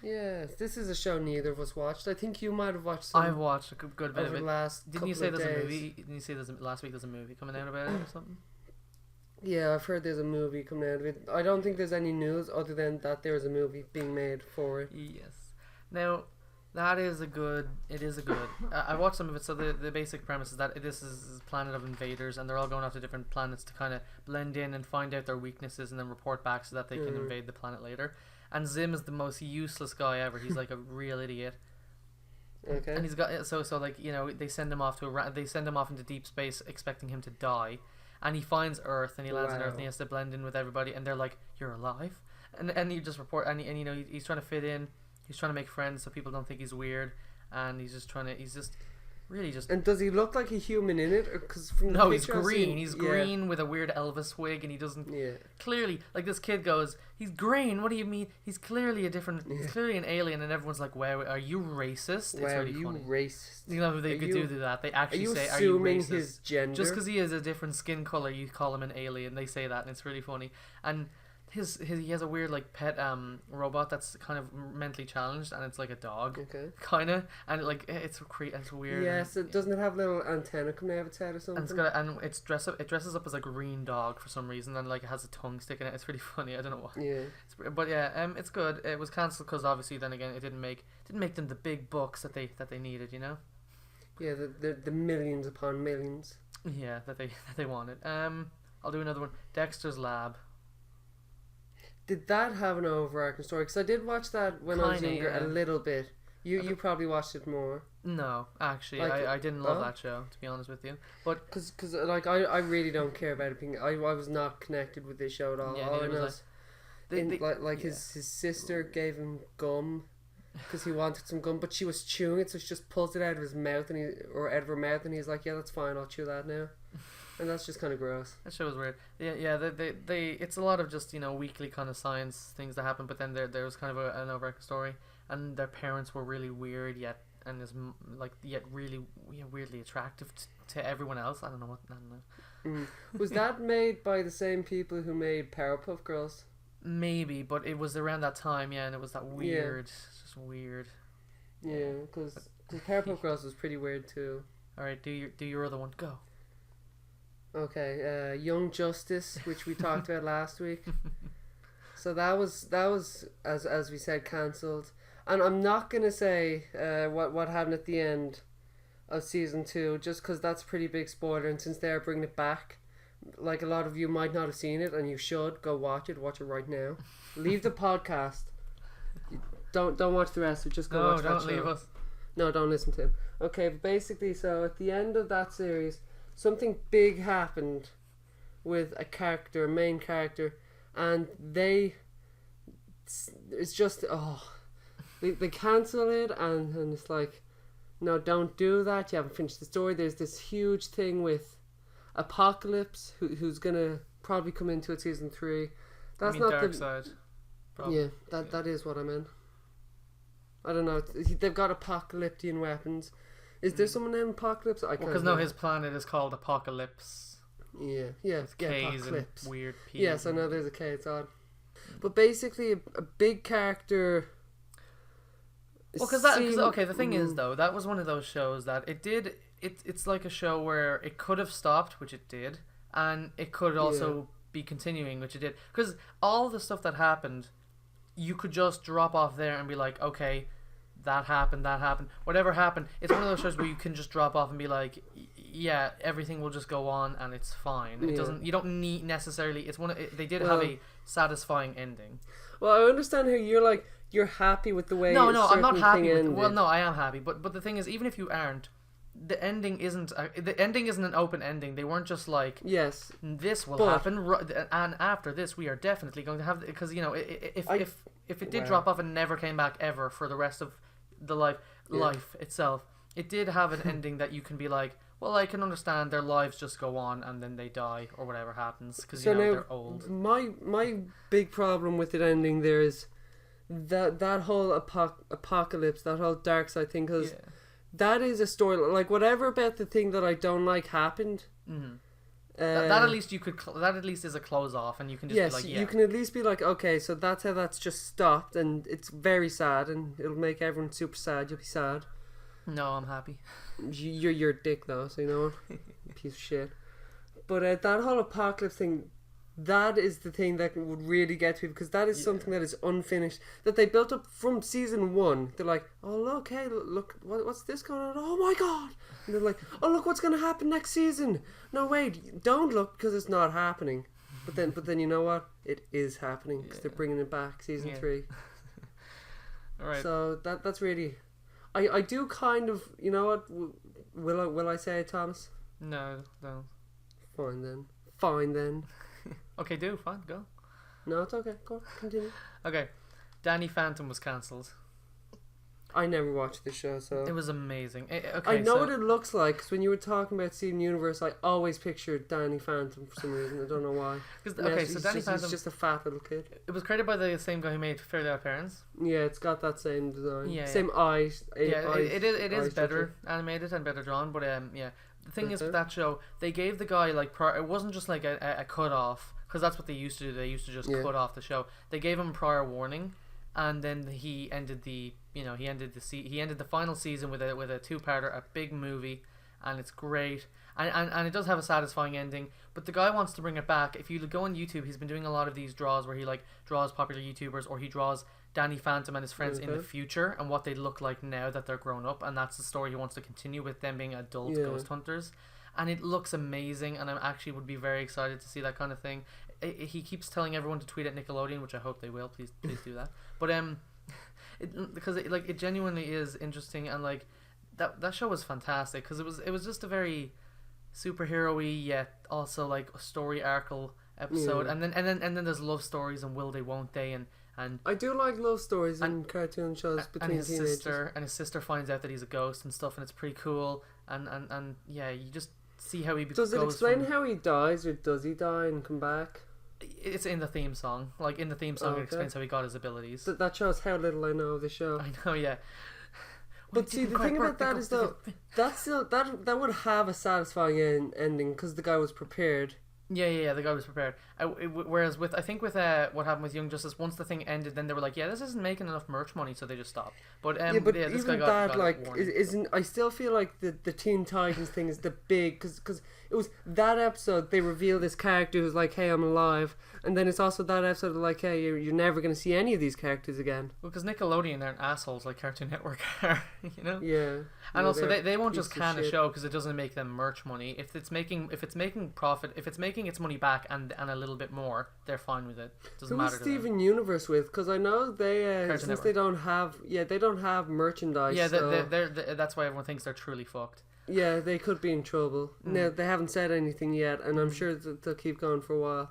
Yes, this is a show neither of us watched. I think you might have watched some. I've watched a good bit over of it. the last Didn't you couple say of there's a days. movie? Didn't you say last week there's a movie coming out about it or something? Yeah, I've heard there's a movie coming out of it. I don't think there's any news other than that there is a movie being made for it. Yes. Now, it is a good. I watched some of it. So the basic premise is that this is a planet of invaders, and they're all going off to different planets to kind of blend in and find out their weaknesses, and then report back so that they can invade the planet later. And Zim is the most useless guy ever. He's like a real idiot. Okay. And he's got so like they send him off they send him off into deep space expecting him to die, and he finds Earth and he lands on Earth and he has to blend in with everybody, and they're like, "You're alive," and you just report and he's trying to fit in. He's trying to make friends so people don't think he's weird, and he's just really just. And does he look like a human in it? Because from the No, he's picture I've green. seen- He's green with a weird Elvis wig, and he doesn't Yeah. clearly like this kid goes. He's green. What do you mean? He's clearly He's clearly an alien, and everyone's like, "Wow, are you racist?" It's Wow, really you funny. racist. You know they Are could you- do that. They actually Are you say, "Are you assuming racist?" his gender? Just because he has a different skin color, you call him an alien. They say that, and it's really funny. And he has a weird like pet robot that's kind of mentally challenged, and it's like a dog, Okay. kind of, and like it's weird. Yes, and, it doesn't it have a little antenna coming out of its head or something? It dresses up as a green dog for some reason, and like it has a tongue sticking out. It's really funny. I don't know why. Yeah. But yeah, it's good. It was cancelled because obviously then again it didn't make them the big bucks that they needed. Yeah, the millions upon millions. Yeah, that they wanted. I'll do another one. Dexter's Lab. Did that have an overarching story? Because I did watch that when I was Kinda, younger yeah. a little bit. You probably watched it more. No, actually, Like, I didn't love oh. that show, to be honest with you. But Because like I really don't care about it being. I was not connected with this show at all. Yeah, All I neither know was is yeah. his sister gave him gum because he wanted some gum, but she was chewing it, so she just pulls it out of his mouth out of her mouth, and he's like, "Yeah, that's fine. I'll chew that now." And that's just kind of gross. that show was weird. Yeah. They it's a lot of just weekly kind of science things that happen, but then there was kind of an overarching story, and their parents were really weird yet really weirdly attractive to everyone else. I don't know. Was that made by the same people who made Powerpuff Girls? Maybe, but it was around that time, yeah, and it was that weird. It's just weird. Yeah, because Powerpuff Girls was pretty weird too. All right, do your other one. Go. Okay, Young Justice, which we talked about last week. So that was as we said cancelled, and I'm not gonna say what happened at the end of season 2, just because that's a pretty big spoiler, and since they're bringing it back, like a lot of you might not have seen it, and you should go watch it right now. Leave the podcast. Don't watch the rest of it. Just go watch that show. No, don't leave us. No, don't listen to him. Okay, but basically, so at the end of that series, something big happened with a main character, and it's just, they cancel it, and it's like, no, don't do that, you haven't finished the story. There's this huge thing with Apocalypse, who's gonna probably come into it season 3. That's not Dark the Side. Probably. Yeah, that is what I meant. I don't know. They've got apocalyptic weapons. Is there someone named Apocalypse? I can't. Because know. his planet is called Apocalypse. Yeah, K's and Apocalypse. weird P's. Yes, I know there's a K. It's odd. But basically, a big character. Well, because the thing is though, that was one of those shows that it's like a show where it could have stopped, which it did, and it could also be continuing, which it did. Because all the stuff that happened, you could just drop off there and be like, okay, that happened, whatever happened. It's one of those shows where you can just drop off and be like, yeah, everything will just go on and it's fine. It doesn't. You don't need necessarily. They did have a satisfying ending. Well, I understand how you're happy with the way. No, I'm not happy with. Ended. Well, no, I am happy, but the thing is, even if you aren't, the ending isn't an open ending. They weren't just like, yes, this will happen, and after this we are definitely going to have, because if it did drop off and never came back ever for the rest of the life itself, it did have an ending that you can be like, well, I can understand their lives just go on and then they die or whatever happens because they're old. My big problem with it ending there is that whole apocalypse, that whole dark side thing, because that is a story, like whatever about the thing that I don't like happened. Mm-hmm. That at least you could. That at least is a close off, and you can just be like, you can at least be like, okay, so that's how that's just stopped, and it's very sad, and it'll make everyone super sad. You'll be sad. No, I'm happy. You're a dick though, so you know what? Piece of shit. But that whole apocalypse thing, that is the thing that would really get to me, because that is something that is unfinished, that they built up from season 1. They're like, oh look, hey, look, what's this going on? Oh my god! And they're like, oh look, what's going to happen next season? No, wait, don't look, because it's not happening. But then you know what? It is happening, because they're bringing it back, season 3. All right. So that's really... I do kind of... You know what? Will I say it, Thomas? No. Fine then. Okay, fine, go. No, it's okay. Go on, continue. Okay, Danny Phantom was cancelled. I never watched the show, so... It was amazing. I know what it looks like, because when you were talking about Steven Universe, I always pictured Danny Phantom for some reason. I don't know why. Danny Phantom... He's just a fat little kid. It was created by the same guy who made Fairly Odd Parents. Yeah, it's got that same design. Yeah, same eyes. It is better animated and better drawn, but the thing is with that show, they gave the guy it wasn't just like a cut off, because that's what they used to do. They used to just cut off the show. They gave him prior warning, and then he ended the final season with a 2-parter, a big movie, and it's great, and it does have a satisfying ending. But the guy wants to bring it back. If you go on YouTube, he's been doing a lot of these draws where he draws popular YouTubers, or he draws Danny Phantom and his friends in the future and what they look like now that they're grown up, and that's the story he wants to continue with them being adult ghost hunters. And it looks amazing, and I actually would be very excited to see that kind of thing. He keeps telling everyone to tweet at Nickelodeon, which I hope they will. Please do that. But because it genuinely is interesting, and that show was fantastic, because it was just a very superhero-y yet also story arcal episode, and then there's love stories and will they won't they, and I do like love stories and cartoon shows between his teenagers. His sister finds out that he's a ghost and stuff, and it's pretty cool, and you just see how he does it explain how he dies, or does he die and come back? It's in the theme song. It explains how he got his abilities. That shows how little I know of the show. I know, yeah. But see, the thing about that is though, that would have a satisfying ending, because the guy was prepared. Yeah, the guy was prepared. Whereas with what happened with Young Justice, once the thing ended, then they were like, yeah, this isn't making enough merch money, so they just stopped. But this even guy that isn't. I still feel like the Teen Titans thing is the big, because it was that episode they reveal this character who's like, hey, I'm alive, and then it's also that episode like, hey, you're never going to see any of these characters again. Well, because Nickelodeon aren't assholes like Cartoon Network are, you know. Yeah. And also they won't just can a show because it doesn't make them merch money. If it's making profit, if it's making its money back and a little bit more, they're fine with it. Doesn't matter. Who's Steven Universe with? Because I know they since they don't have merchandise. Yeah, they're that's why everyone thinks they're truly fucked. Yeah, they could be in trouble. No, they haven't said anything yet, and I'm sure they'll keep going for a while.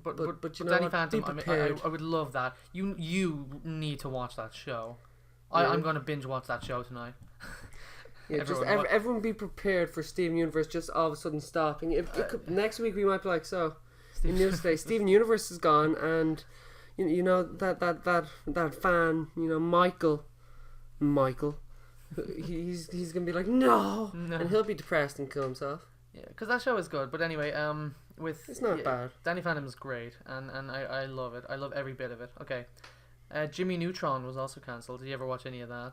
But you know, Danny Phantom, I would love that. You need to watch that show. I'm going to binge watch that show tonight. Yeah, everyone be prepared for Steven Universe just all of a sudden stopping. Next week we might be like, so in news today, Steven Universe is gone, and you know that fan, you know, Michael, he's gonna be like no, and he'll be depressed and kill himself. Yeah, because that show is good. But anyway, it's not bad. Danny Phantom is great, and I love it. I love every bit of it. Okay, Jimmy Neutron was also cancelled. Did you ever watch any of that?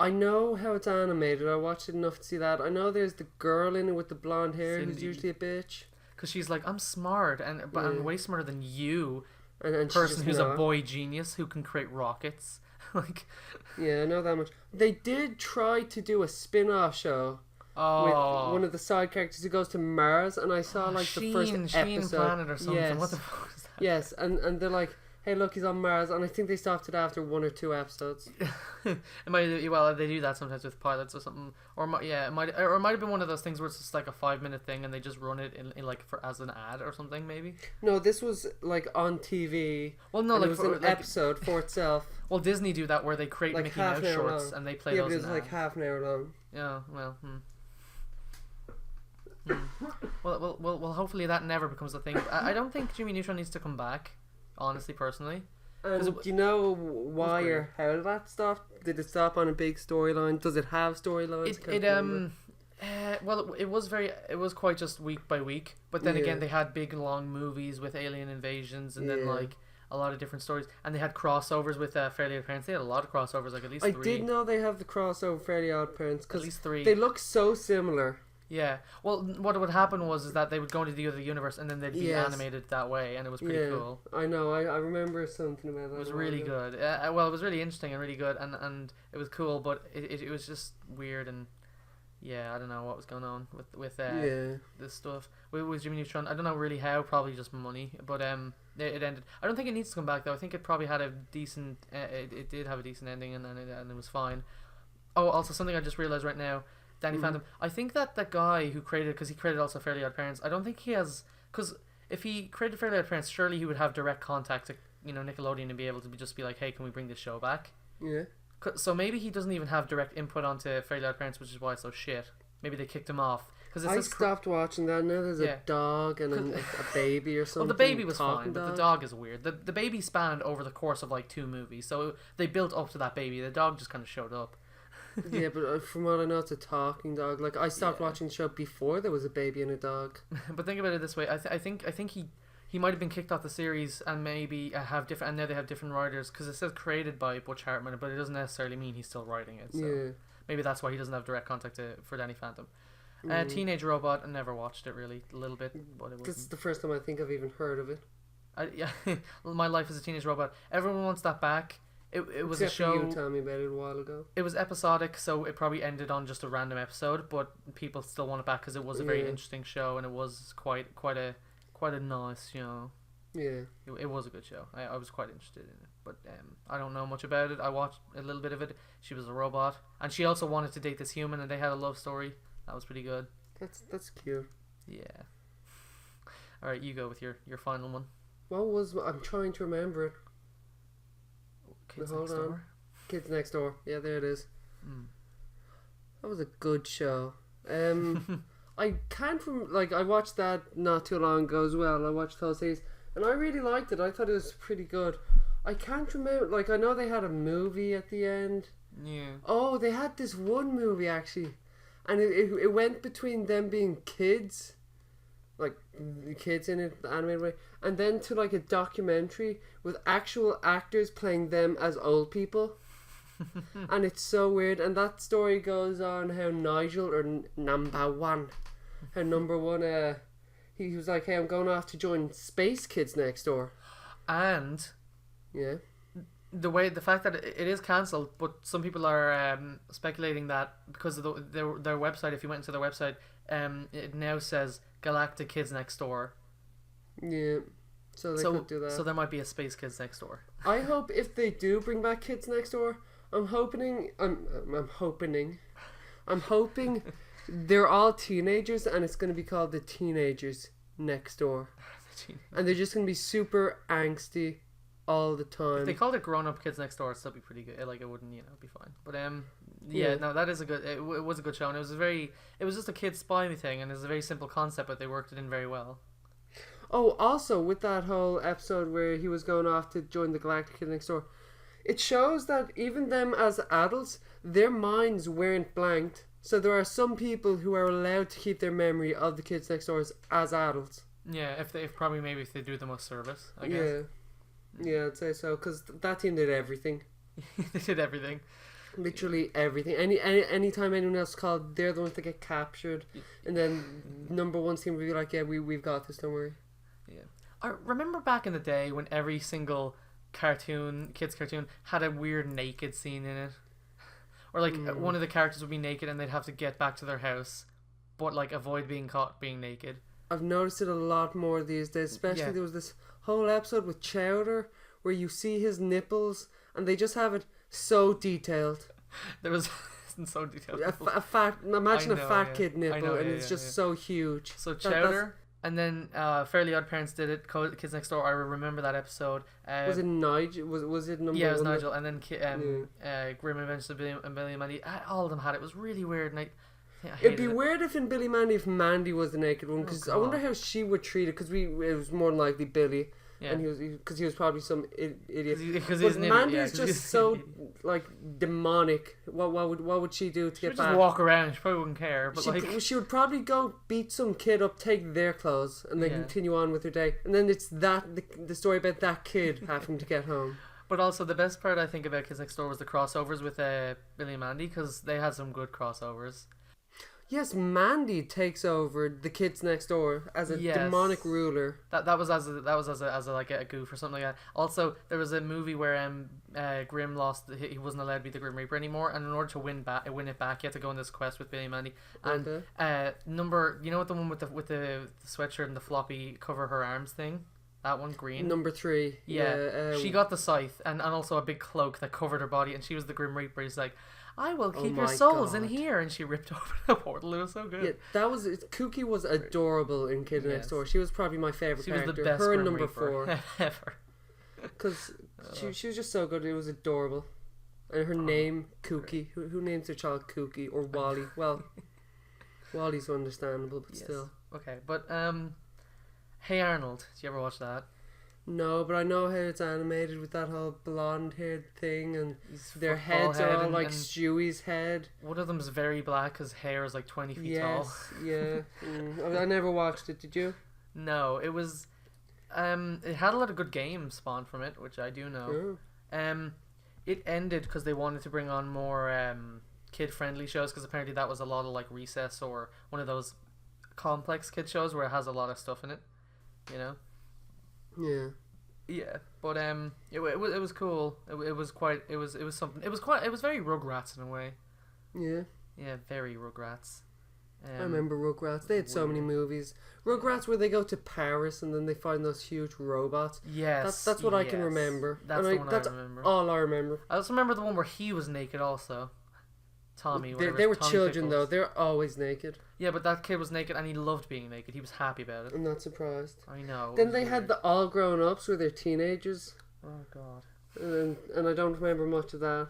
I know how it's animated. I watched it enough to see that. I know there's the girl in it with the blonde hair who's usually a bitch. Because she's like, I'm smart, but I'm way smarter than you, and person who's a boy genius who can create rockets. Yeah, I know that much. They did try to do a spin-off show with one of the side characters who goes to Mars, and I saw the first episode. Planet or something. Yes. What the fuck is that? Yes, and they're like, hey, look, he's on Mars, and I think they stopped it after 1 or 2 episodes. They do that sometimes with pilots or something, or it might have been one of those things where it's just like a 5-minute thing and they just run it in like for as an ad or something maybe. No, this was like on TV. Well, no, and like it was for, an episode for itself. Well, Disney do that where they create Like Mickey half Mouse an hour shorts long. and they play Yeah, those. but it was in like ads. half an hour long. Yeah, well. Well, hopefully that never becomes a thing. I don't think Jimmy Neutron needs to come back, honestly, personally. And do you know why or how that stopped? Did it stop on a big storyline? Does it have storylines? It was quite just week by week, but then again they had big long movies with alien invasions and then like a lot of different stories, and they had crossovers with Fairly Odd Parents. They had a lot of crossovers, like at least 3. I did know they have the crossover Fairly Odd Parents At least 3. They look so similar. Yeah. Well, what would happen was that they would go into the other universe and then they'd be animated that way, and it was pretty cool. I know. I remember something about that. It was really good. It was really interesting and really good, and it was cool, but it was just weird, and I don't know what was going on with this stuff with Jimmy Neutron. I don't know really how. Probably just money, but it ended. I don't think it needs to come back though. I think it probably had a decent. It did have a decent ending, and it was fine. Oh, also something I just realized right now. Danny Phantom. I think that guy who created, because he created also Fairly Odd Parents, I don't think he has, because if he created Fairly Odd Parents, surely he would have direct contact to Nickelodeon and be able to just be like, hey, can we bring this show back? Yeah. So maybe he doesn't even have direct input onto Fairly Odd Parents, which is why it's so shit. Maybe they kicked him off. I stopped watching that. Now there's a dog and a baby or something. Well, the baby was fine, but the dog is weird. The baby spanned over the course of like 2 movies, so they built up to that baby. The dog just kind of showed up. Yeah, but from what I know, it's a talking dog. Like, I stopped watching the show before there was a baby and a dog. But think about it this way: I think he might have been kicked off the series and maybe have different. And now they have different writers, because it says created by Butch Hartman, but it doesn't necessarily mean he's still writing it. So maybe that's why he doesn't have direct contact for Danny Phantom. Teenage Robot, I never watched it really, a little bit, but it was. This is the first time I think I've even heard of it. My Life as a Teenage Robot. Everyone wants that back. It was Except a show. You told me about it a while ago. It was episodic, so it probably ended on just a random episode. But people still want it back because it was a very interesting show, and it was quite a nice, Yeah. It was a good show. I was quite interested in it, but I don't know much about it. I watched a little bit of it. She was a robot, and she also wanted to date this human, and they had a love story. That was pretty good. That's cute. Yeah. All right, you go with your final one. I'm trying to remember it. Kids Next Door. Kids Next Door. Yeah, there it is. That was a good show. I can't I watched that not too long ago as well. I watched the whole series, and I really liked it. I thought it was pretty good. I can't remember. I know they had a movie at the end. Yeah. Oh, they had this one movie actually, and it went between them being kids, like the kids in it, the animated way, and then to like a documentary with actual actors playing them as old people. And it's so weird. And that story goes on how Nigel, or number one, he was like, hey, I'm going off to join Space Kids Next Door. And yeah, the fact that it is cancelled, but some people are speculating that because of their website, if you went into their website, it now says Galactic Kids Next Door. Yeah. So they could do that. So there might be a Space Kids Next Door. I hope if they do bring back Kids Next Door, I'm hoping they're all teenagers, and it's going to be called The Teenagers Next Door. And they're just going to be super angsty all the time. If they called it Grown Up Kids Next Door, it'd still be pretty good. Like, it wouldn't, be fine. But no, that is a good. It was a good show, and it was just a kid spy thing, and it was a very simple concept, but they worked it in very well. Oh, also with that whole episode where he was going off to join the Galactic Kid Next Door, it shows that even them as adults, their minds weren't blanked. So there are some people who are allowed to keep their memory of the Kids Next Door as adults. Yeah, if they do them a service, I guess. Yeah, I'd say so, because that team did everything. They did everything. Literally everything. Anytime anyone else called, they're the ones that get captured, and then number one team would be like, yeah, we've got this, don't worry. Yeah, I remember back in the day when every single kids cartoon had a weird naked scene in it, or like one of the characters would be naked and they'd have to get back to their house, but like avoid being caught being naked. I've noticed it a lot more these days, especially there was this whole episode with Chowder where you see his nipples and they just have it so detailed. There was so detailed. A fat, imagine I know, a fat yeah. kid I nipple, know, and yeah, it's yeah, just yeah. so huge. So That's- Chowder, and then Fairly Odd Parents did it. Kids Next Door. I remember that episode. Was it Nigel? Was it number? Yeah, it was one? Nigel, and then Grim Adventures of Billy and Mandy. All of them had it. It was really weird, and I hated It'd be it. weird if in Billy Mandy if Mandy was the naked one, because I wonder God. how she would treat it. Because it was more than likely Billy, Yeah. and he was probably some idiot. Because But he's an idiot, Mandy yeah, is 'cause he's just an so idiot. like demonic. What would she do to She get would back? just walk around. She probably wouldn't care. But She would probably go beat some kid up, take their clothes, and then Yeah. continue on with her day. And then it's the story about that kid having to get home. But also the best part I think about Kids Next Door was the crossovers with Billy and Mandy, because they had some good crossovers. Yes, Mandy takes over the kids next door as a Yes. demonic ruler. That was as a like a goof or something like that. Also, there was a movie where Grim lost. He wasn't allowed to be the Grim Reaper anymore, and in order to win it back, you had to go on this quest with Billy and Mandy. And Okay. you know what, the one with the sweatshirt and the floppy cover her arms thing, that one, green. Number 3. Yeah, she got the scythe and also a big cloak that covered her body, and she was the Grim Reaper. He's like, I will keep your my souls in God. here, and she ripped open the portal. It was so good. Yeah, Kooky was adorable in Kid Next Yes. Door. She was probably my favorite She was character. the best Her and Grim number Reaper 4, ever. because she was just so good. It was adorable, and her name Kooky. Who names their child Kooky or Wally? Well, Wally's understandable, but Yes. still. Okay, but Hey Arnold, did you ever watch that? No, but I know how it's animated with that whole blonde-haired thing, and He's their football heads are head all and- like and Stewie's head. one of them's very black. His hair is like 20 feet tall. Yes, yeah. I never watched it. Did you? No, it was. It had a lot of good games spawned from it, which I do know. Oh. It ended because they wanted to bring on more kid-friendly shows, because apparently that was a lot of like Recess or one of those complex kid shows where it has a lot of stuff in it. You know. Yeah. Yeah, but it was cool. It was something. It was very Rugrats in a way. Yeah. Yeah, very Rugrats. I remember Rugrats. They had so many movies. Rugrats where they go to Paris and then they find those huge robots. Yes, That's what I can yes. remember. That's And the one that's I remember. all I remember. I also remember the one where he was naked also. Tommy. They were Tommy children Pickles. though. They're always naked. Yeah, but that kid was naked and he loved being naked. He was happy about it. I'm not surprised. I know. it Then was they had weird. the all grown ups where they're teenagers. Oh god. And I don't remember much of that.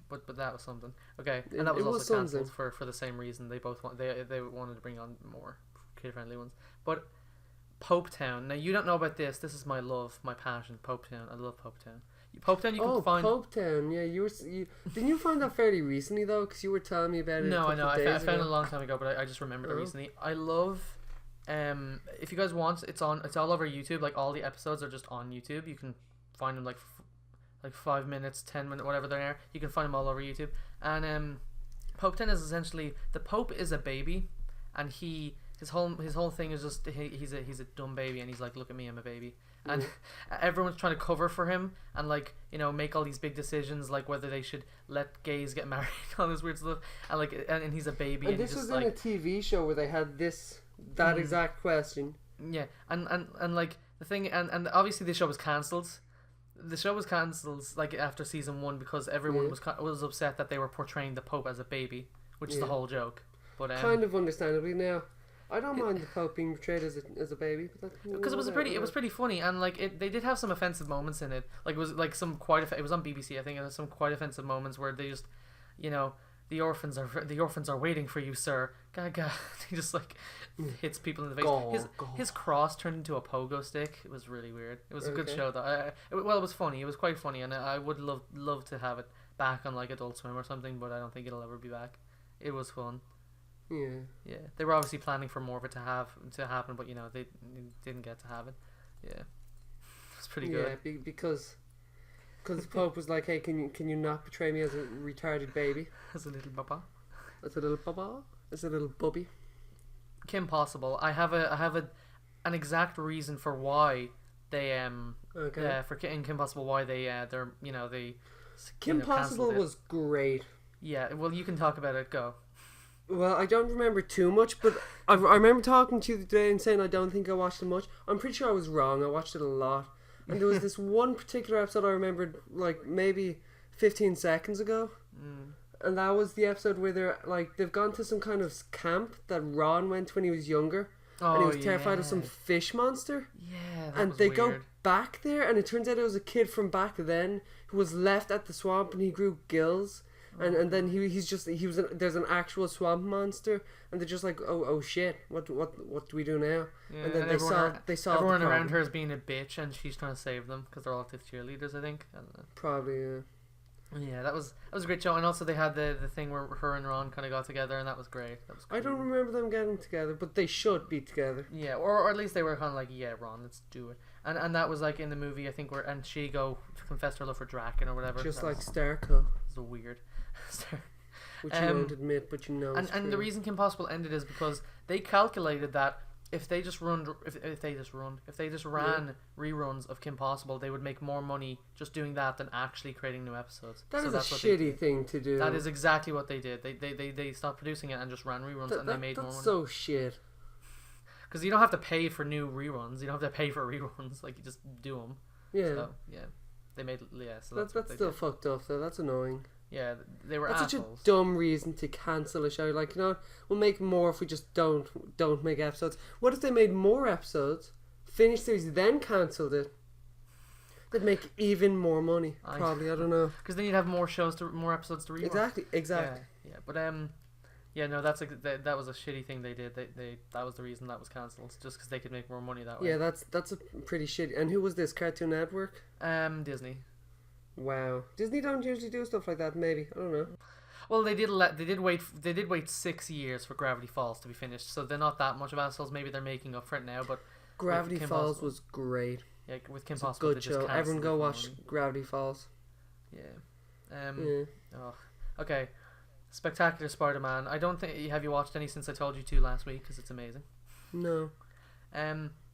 But that was something. Okay, It- and that was it was also cancelled something. for the same reason. They both they wanted to bring on more kid friendly ones. But Pope Town. Now you don't know about this. This is my love, my passion. Pope Town. I love Pope Town. Pope Town. You can find. Pope Town. Yeah, didn't you find that fairly recently though? Because you were telling me about it. No, a I know. couple of I days found it a ago. long time ago, but I just remembered it Oh. recently. I love. If you guys want, it's all over YouTube. Like all the episodes are just on YouTube. You can find them like 5 minutes, 10 minutes, whatever they're there. You can find them all over YouTube. And Pope Town is essentially the Pope is a baby, and his whole thing is just he's a dumb baby, and he's like, look at me, I'm a baby. And everyone's trying to cover for him and like make all these big decisions like whether they should let gays get married, all this weird stuff, and like and he's a baby, And and this he's was just in like a TV show where they had that exact question. yeah, and like the thing, and obviously the show was cancelled. The show was cancelled like after season 1 because everyone Yeah. was upset that they were portraying the Pope as a baby, which is the Yeah. whole joke. But Kind of understandably now. I don't mind the Pope being portrayed as a baby, but because it was pretty funny, and like they did have some offensive moments in it. Like it was like some it was on BBC, I think. It was some quite offensive moments where they just, the orphans are waiting for you, sir. Gaga. He just like hits people in the face. His cross turned into a pogo stick. It was really weird. It was a good Okay. show though. It was funny. It was quite funny, and I would love to have it back on like Adult Swim or something, but I don't think it'll ever be back. It was fun. Yeah. They were obviously planning for more of it to happen, but they didn't get to have it. Yeah, it's pretty good. Yeah, because the Pope was like, hey, can you not portray me as a retarded baby? As a little papa. As a little baba? As a little bubby? Kim Possible. I have an exact reason for why they Okay. in Kim Possible why they're they Kim Possible cancelled it. was great. Yeah, well you can talk about it. Go. Well, I don't remember too much, but I remember talking to you today and saying I don't think I watched it much. I'm pretty sure I was wrong. I watched it a lot. And there was this one particular episode I remembered, like, maybe 15 seconds ago. And that was the episode where they're, like, they've gone to some kind of camp that Ron went when he was younger. And he was terrified of some fish monster. Yeah, that and was they weird. go back there, and it turns out it was a kid from back then who was left at the swamp, and he grew gills. And then there's an actual swamp monster, and they're just like, oh shit, what do we do now? Yeah, and then they saw everyone around her is being a bitch, and she's trying to save them because they're all the cheerleaders, I think. I don't know. Probably, yeah. Yeah, that was a great show, and also they had the thing where her and Ron kind of got together, and that was great. That was cool. I don't remember them getting together, but they should be together. Yeah, or at least they were kind of like, yeah, Ron, let's do it. And that was like in the movie, I think, and she confessed her love for Draken or whatever. Just that like was, Starco. was weird. Which you won't admit, but you know. And the reason Kim Possible ended is because they calculated that if they just ran reruns of Kim Possible, they would make more money just doing that than actually creating new episodes. That is a shitty thing to do. That is exactly what they did. They stopped producing it and just ran reruns, and they made more money. That's so shit. Because you don't have to pay for new reruns. You don't have to pay for reruns. Like, you just do them. Yeah. So, yeah. They made, yeah. So that's still fucked up, though. That's annoying. Yeah, they were That's assholes. such a dumb reason to cancel a show. Like, you know, we'll make more if we just don't make episodes. What if they made more episodes, finished series, then cancelled it? They'd make even more money. Probably, I don't know. Because then you'd have more episodes to rerun. Exactly. Yeah, but yeah, no, that was a shitty thing they did. That was the reason that was cancelled, just because they could make more money that way. Yeah, that's a pretty shitty. And who was this? Cartoon Network? Disney. Wow, Disney don't usually do stuff like that. Maybe, I don't know. Well, they did wait 6 years for Gravity Falls to be finished, so they're not that much of assholes. Maybe they're making up for it now, but Gravity Falls was great. Yeah, with Kim Possible, Possible, good show. Everyone go watch Gravity Falls. Yeah. Yeah. Oh, okay. Spectacular Spider-Man. I don't think have you watched any since I told you to last week because it's amazing. No.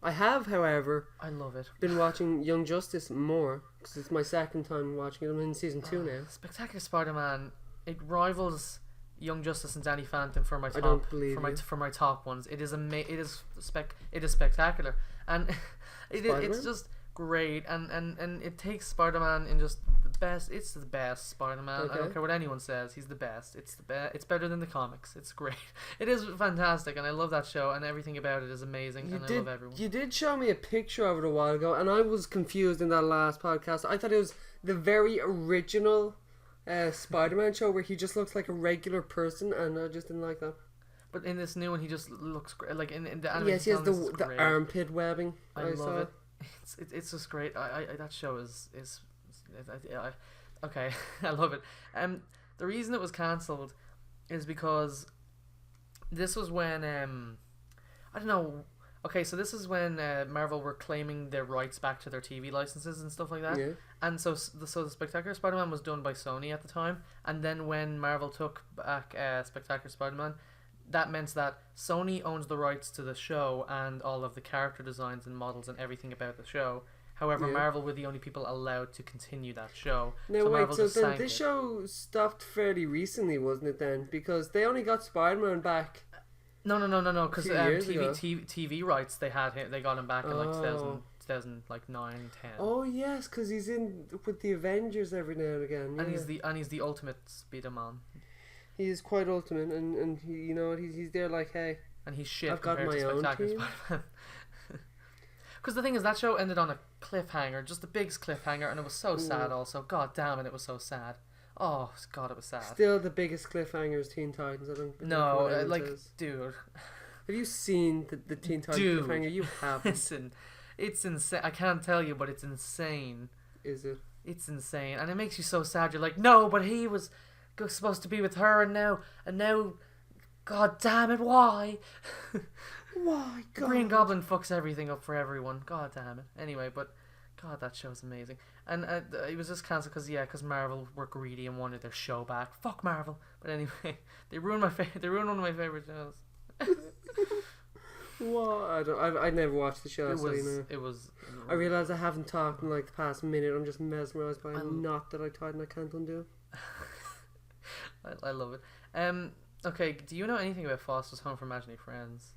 I have, however. I love it. Been watching Young Justice more because it's my second time watching it. I'm in season 2 now. Spectacular Spider-Man. It rivals Young Justice and Danny Phantom for my top. I don't believe for my top ones. It is It is spectacular, and it's just great, and it takes Spider-Man in just the best. It's the best Spider-Man. Okay. I don't care what anyone says. He's the best. It's It's better than the comics. It's great. It is fantastic, and I love that show, and everything about it is amazing. I love everyone. You did show me a picture of it a while ago, and I was confused in that last podcast. I thought it was the very original Spider-Man show where he just looks like a regular person, and I just didn't like that. But in this new one, he just looks great. Like in the animation, yes, he has the armpit webbing. I love it. It's just great. I that show is okay. I love it. The reason it was cancelled is because this was when I don't know. Okay, so this is when Marvel were claiming their rights back to their TV licenses and stuff like that. Yeah. And so the Spectacular Spider-Man was done by Sony at the time, and then when Marvel took back Spectacular Spider-Man, that meant that Sony owns the rights to the show and all of the character designs and models and everything about the show. However, Marvel were the only people allowed to continue that show. Now so wait, Marvel so just then sank this it. show stopped fairly recently, wasn't it then? Because they only got Spider-Man back. No, because few years ago. TV rights they got him back in like 2009, 10. Oh yes, because he's in with the Avengers every now and again. Yeah. And he's the ultimate Spider-Man. He is quite ultimate, and he, you know, he's there like, hey, and he's shit I've got compared my to own Spectacular team. Spider-Man. Because the thing is, that show ended on a cliffhanger, just the biggest cliffhanger, and it was so sad. Also, god damn it was so sad. Oh god, it was sad. Still, the biggest cliffhanger is Teen Titans. I don't. No, dude. Have you seen the Teen Titans cliffhanger? You haven't. Listen, it's insane. I can't tell you, but it's insane. Is it? It's insane, and it makes you so sad. You're like, no, but he was supposed to be with her, and now, god damn it, why? Why? The Green Goblin fucks everything up for everyone. God damn it. Anyway, but god, that show's amazing. And it was just cancelled because Marvel were greedy and wanted their show back. Fuck Marvel. But anyway, they ruined one of my favorite shows. What? I never watched the show. It was. I realise I haven't talked in like the past minute. I'm just mesmerised by a knot that I tied and I can't undo. I love it. Okay, do you know anything about Foster's Home for Imaginary Friends?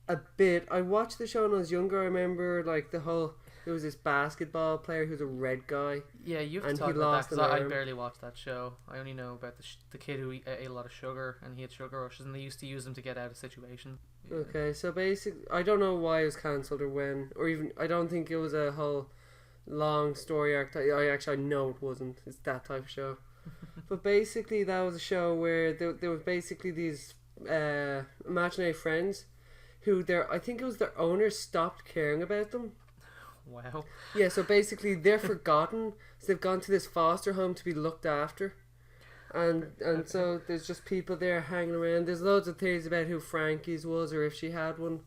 A bit. I watched the show when I was younger. I remember like the whole There was this basketball player who's a red guy. Yeah, you've And talked he about that lost because an I arm. barely watched that show. I only know about the kid who ate a lot of sugar and he had sugar rushes, and they used to use them to get out of situations. Yeah. Okay, so basically, I don't know why it was cancelled or when, or even I don't think it was a whole long story arc. I know it wasn't. It's that type of show. But basically, that was a show where there was basically these imaginary friends who I think it was their owners stopped caring about them. Wow. Yeah, so basically they're forgotten. So they've gone to this foster home to be looked after. And so there's just people there hanging around. There's loads of theories about who Frankie's was or if she had one,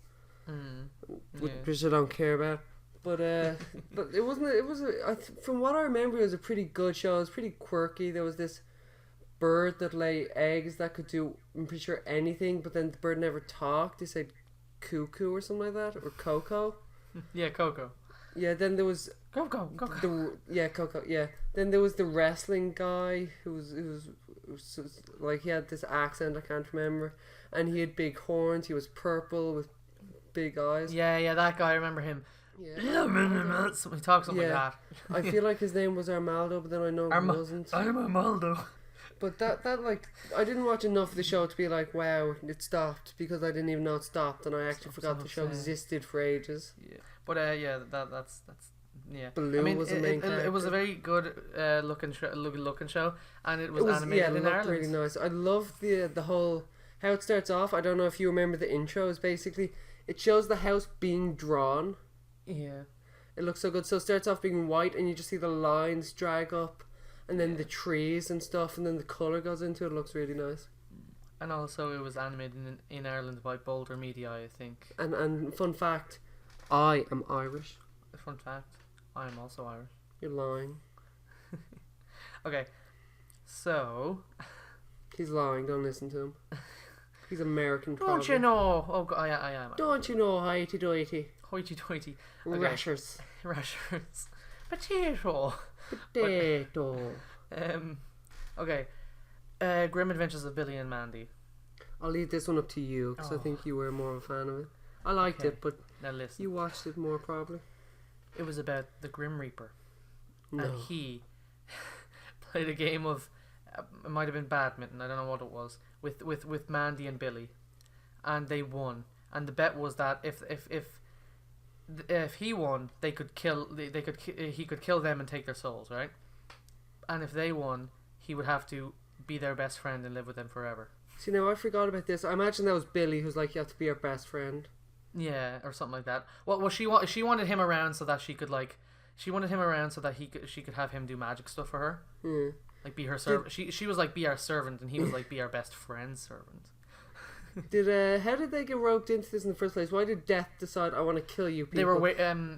which I don't care about. But it wasn't. From what I remember, it was a pretty good show. It was pretty quirky. There was this bird that lay eggs that could do, I'm pretty sure, anything. But then the bird never talked. They said cuckoo or something like that, or Coco. Yeah, Coco. Yeah. Then there was Coco. Coco. Yeah. Then there was the wrestling guy who was like, he had this accent I can't remember, and he had big horns. He was purple with big eyes. Yeah, that guy. I remember him. Yeah. He talks something Yeah. like that. I feel like his name was Armaldo, but then I know it wasn't. I'm Armaldo. But that like, I didn't watch enough of the show to be like, wow, it stopped, because I didn't even know it stopped, and I actually forgot the show existed for ages. Yeah, but that's yeah. Baloo was the main character. It was a very good looking show, and it was animated it in looked Ireland. really nice. I love the whole how it starts off. I don't know if you remember the intro. Is basically it shows the house being drawn. Yeah. It looks so good. So it starts off being white, and you just see the lines drag up, and then the trees and stuff, and then the colour goes into it. It looks really nice. And also, it was animated in Ireland by Boulder Media, I think. And fun fact, I am Irish. Fun fact, I am also Irish. You're lying. Okay, so He's lying. Don't listen to him. He's American. don't Probably. you know? Oh, I am. Don't you know, hoity-toity? Hoity-toity. Rashers. Rashers. Potato. Potato. Okay. Grim Adventures of Billy and Mandy. I'll leave this one up to you, because I think you were more of a fan of it. I liked Okay. it, but Now listen. you watched it more probably. It was about the Grim Reaper. No. And he played a game of it might have been badminton, I don't know what it was, with Mandy and Billy, and they won. And the bet was that if he won, he could kill them and take their souls, right? And if they won, he would have to be their best friend and live with them forever. See, now I forgot about this. I imagine that was Billy, who's like, you have to be our best friend. Yeah, or something like that. Well, she wanted him around so that she could she could have him do magic stuff for her. Yeah. Like be her servant. She was like be our servant, and he was like be our best friend's servant. How did they get roped into this in the first place? Why did Death decide, I want to kill you people? They were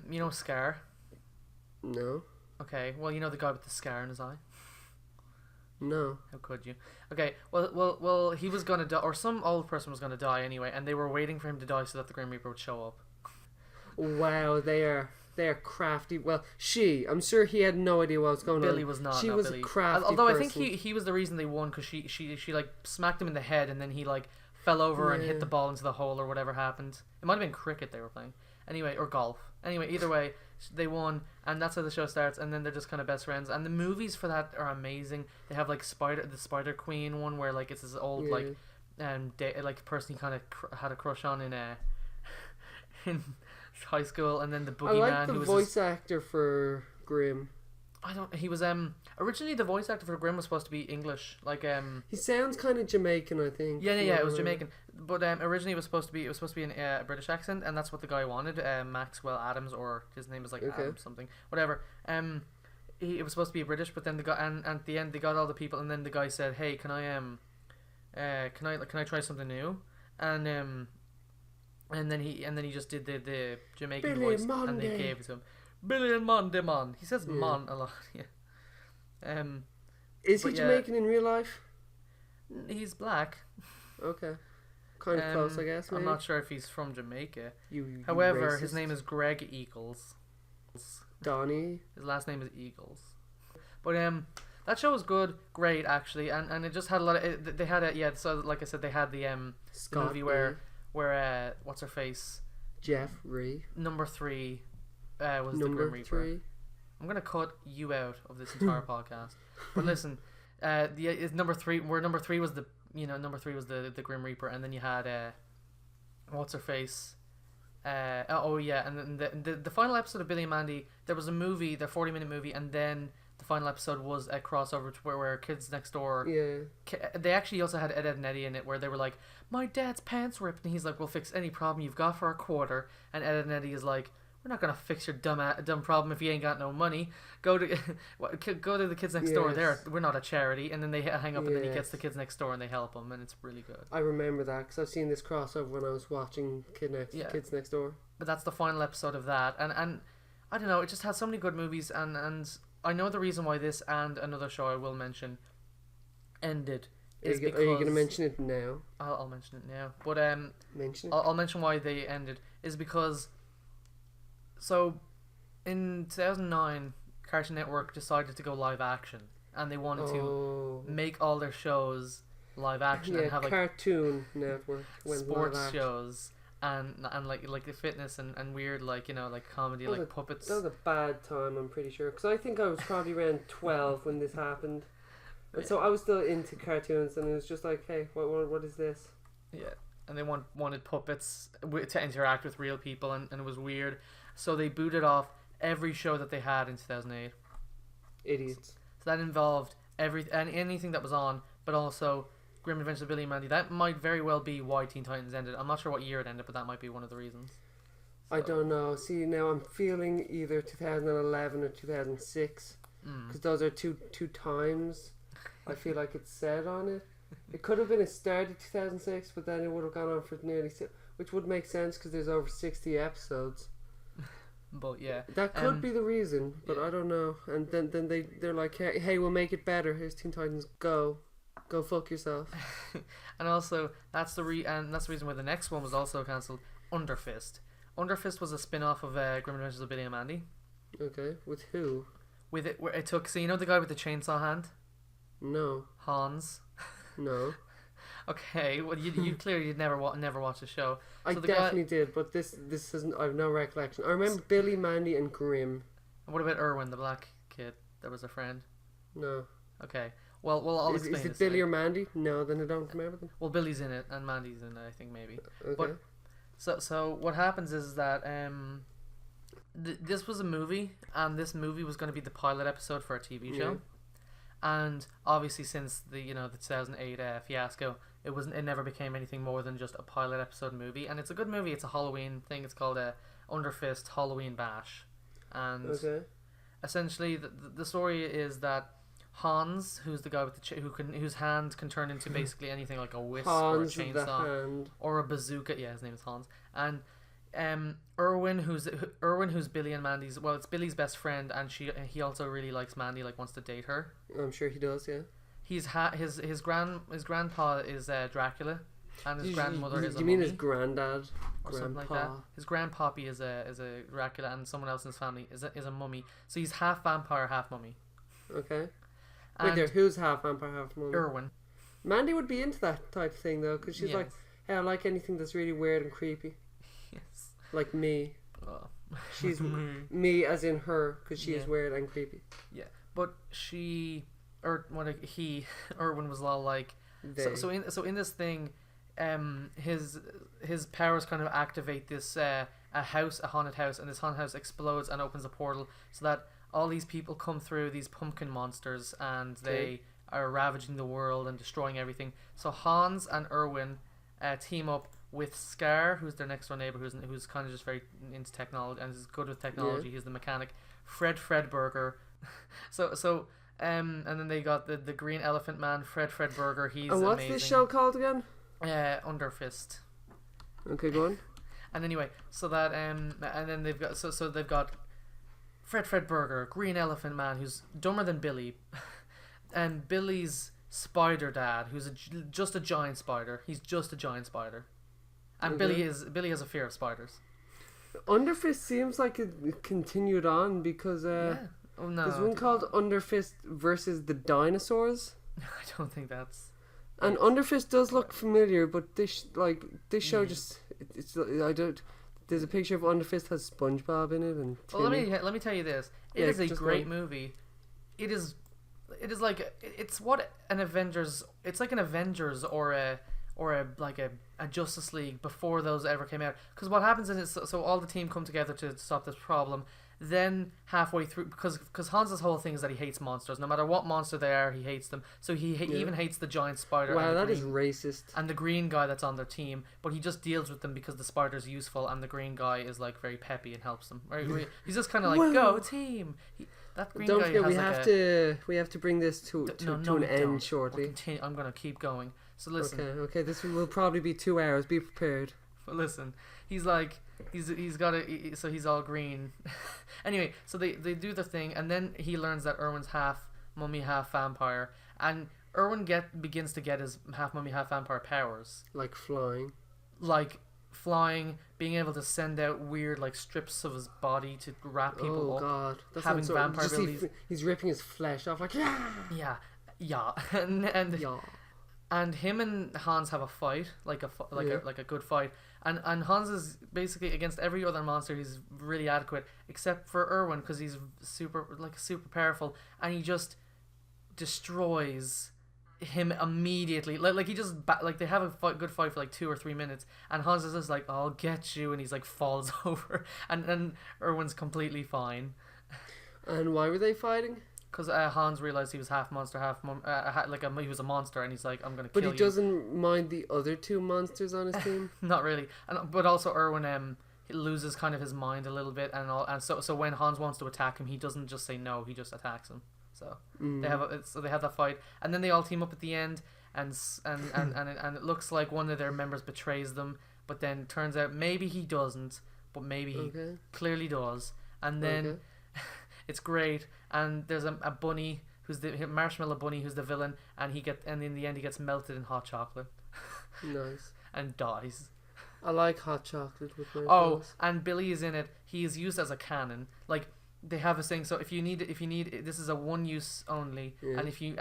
you know Scar. No. Okay, well you know the guy with the scar in his eye. No. How could you? Okay, well he was gonna die, or some old person was gonna die anyway, and they were waiting for him to die so that the Grim Reaper would show up. Wow, they are crafty. Well, I'm sure he had no idea what was going on. Billy was not. She no, was Billy. a crafty Although person. I think he was the reason they won, because she like smacked him in the head, and then he like fell over and hit the ball into the hole or whatever happened. It might have been cricket they were playing. Anyway, or golf. Anyway, either way, they won, and that's how the show starts. And then they're just kind of best friends. And the movies for that are amazing. They have like the Spider Queen one, where like it's this old like person he kind of had a crush on in in high school, and then the Boogeyman. I like the voice actor for Grimm. He was originally the voice actor for Grimm was supposed to be English, like He sounds kind of Jamaican, I think. Yeah, it was Jamaican, but originally it was supposed to be a British accent, and that's what the guy wanted, Maxwell Adams, or his name is like Adams something, whatever. It was supposed to be British, but then the guy, and at the end they got all the people, and then the guy said, "Hey, can I try something new?" And then he just did the Jamaican Billy voice, Monday. and they gave it to him. Billy and Monday, man. He says "man" a lot. Yeah. Is he Jamaican in real life? He's black. Okay. Kind of close, I guess. Maybe. I'm not sure if he's from Jamaica. You However, racist. his name is Greg Eagles. Donnie. His last name is Eagles. But that show was good, great actually, and it just had a lot of. They had so like I said, they had the movie where what's her face, Jeffrey number 3, was the Number Grim Reaper. 3. I'm gonna cut you out of this entire podcast. But listen, number 3. Where number 3 was the the Grim Reaper, and then you had what's her face. And then the final episode of Billy and Mandy, there was a movie, the 40-minute movie, and then the final episode was a crossover to where Kids Next Door. Yeah. They actually also had Ed, and Eddie in it, where they were like, my dad's pants ripped, and he's like, we'll fix any problem you've got for a quarter. And Ed and Eddie is like, we're not gonna fix your dumb problem if you ain't got no money. Go to the Kids Next Door. We're not a charity. And then they hang up, and then he gets the Kids Next Door, and they help him, and it's really good. I remember that because I've seen this crossover when I was watching Kids Next Door. But that's the final episode of that, and I don't know. It just has so many good movies, and I know the reason why this and another show I will mention ended. Are you going to mention it now? I'll mention it now, but mention it. I'll mention why they ended is because. So, in 2009, Cartoon Network decided to go live action, and they wanted to make all their shows live action and have like Cartoon Network sports shows and like the fitness and weird like comedy like puppets. That was a bad time, I'm pretty sure, because I think I was probably around 12 when this happened, and so I was still into cartoons, and it was just like, hey, what is this? Yeah, and they wanted puppets to interact with real people, and it was weird. So they booted off every show that they had in 2008. Idiots. So that involved anything that was on, but also Grim Adventures of Billy and Mandy. That might very well be why Teen Titans ended. I'm not sure what year it ended, but that might be one of the reasons. So. I don't know. See, now I'm feeling either 2011 or 2006, because those are two times I feel like it's said on it. It could have been a start of 2006, but then it would have gone on for nearly which would make sense because there's over 60 episodes. But yeah, that could be the reason, but I don't know. And then they're like, hey, we'll make it better. Here's Teen Titans. Go fuck yourself. And also that's the reason why the next one was also cancelled. Under Fist. Under Fist was a spin-off of Grim Adventures of Billy and Mandy. Okay, with who? With it, where it took. So you know the guy with the chainsaw hand? No. Hans. No. Okay, well you clearly never watched the show. So I definitely did, but this isn't. I have no recollection. I remember Billy, Mandy, and Grimm. What about Irwin, the black kid that was a friend? No. Okay. Well, I'll explain. Is it Billy or Mandy? No, then I don't remember them. Well, Billy's in it and Mandy's in it, I think maybe. Okay. But so what happens is that this was a movie, and this movie was going to be the pilot episode for a TV show. And obviously, since the 2008 fiasco, it never became anything more than just a pilot episode movie. And it's a good movie. It's a Halloween thing. It's called Under Fist Halloween Bash. And essentially, the story is that Hans, who's the guy with whose hand can turn into basically anything, like a whisk or a chainsaw or a bazooka. Yeah, his name is Hans. And Irwin, who's Billy and Mandy's. Well, it's Billy's best friend, and he also really likes Mandy, like wants to date her. I'm sure he does. Yeah. His grandpa is Dracula, and his grandmother is. You mean his granddad? Or something like that. His grandpappy is a Dracula, and someone else in his family is a mummy. So he's half vampire, half mummy. Okay. Wait there, who's half vampire, half mummy? Irwin. Mandy would be into that type of thing though, because she's like, hey, I like anything that's really weird and creepy. Yes. Like me. Oh. She's me as in her, because she is weird and creepy. Yeah, but Irwin was all like, so in this thing, his powers kind of activate this a haunted house, and this haunted house explodes and opens a portal so that all these people come through, these pumpkin monsters, and they are ravaging the world and destroying everything. So Hans and Irwin team up with Scar, who's their next door neighbor, who's kind of just very into technology and is good with technology. He's the mechanic. Fredburger. And then they got the Green Elephant Man, Fredburger. He's amazing. And what's this show called again? Under Fist. Okay, go on. And anyway, so that and then they've got so they've got Fredburger, Green Elephant Man, who's dumber than Billy, and Billy's spider dad, who's just a giant spider. He's just a giant spider, and Billy has a fear of spiders. Underfist seems like it continued on because there's one called Underfist versus the Dinosaurs. I don't think that's. And Underfist does look familiar, but this show just it's I don't. There's a picture of Under Fist has SpongeBob in it and. Well, Timmy. let me tell you this. It Yeah, is a just great go. movie. It is like it's what an Avengers. It's like an Avengers or a like a Justice League before those ever came out. Because what happens is so all the team come together to stop this problem. Then halfway through, because Hans's whole thing is that he hates monsters. No matter what monster they are, he hates them. So he even hates the giant spider. Wow, and that the is green, racist. and the green guy that's on their team. But he just deals with them because the spider's useful, and the green guy is like very peppy and helps them. Or he's just kind of like, go team. That green Don't guy forget, has we have to bring this to an we end don't. shortly. I'm gonna keep going. So listen. Okay. This will probably be 2 hours. Be prepared. But listen, he's like he's got a so he's all green. Anyway, so they do the thing, and then he learns that Irwin's half mummy, half vampire, and Irwin begins to get his half mummy, half vampire powers, Like flying. like flying, being able to send out weird like strips of his body to wrap people Oh up, god, that's having vampire just abilities. he's ripping his flesh off like Yeah, and yeah. And him and Hans have a fight, like a good fight. And Hans is basically against every other monster. He's really adequate, except for Irwin, because he's super powerful, and he just destroys him immediately. Like he just like they have a good fight for like 2 or 3 minutes, and Hans is just like, "I'll get you," and he's like falls over, and Irwin's completely fine. And why were they fighting? Because Hans realized he was half monster, he was a monster, and he's like, "I'm gonna But kill he you." doesn't mind the other 2 monsters on his team. Not really, but also Irwin he loses kind of his mind a little bit, and so when Hans wants to attack him, he doesn't just say no, he just attacks him. So they have that fight, and then they all team up at the end, and it looks like one of their members betrays them, but then turns out maybe he doesn't, but maybe he clearly does, and then it's great, and there's a bunny who's the marshmallow bunny who's the villain, and in the end he gets melted in hot chocolate. Nice. And dies. I like hot chocolate with my Oh, and Billy is in it. He is used as a cannon. Like they have a thing. So if you need, this is a one use only. Yeah. And if you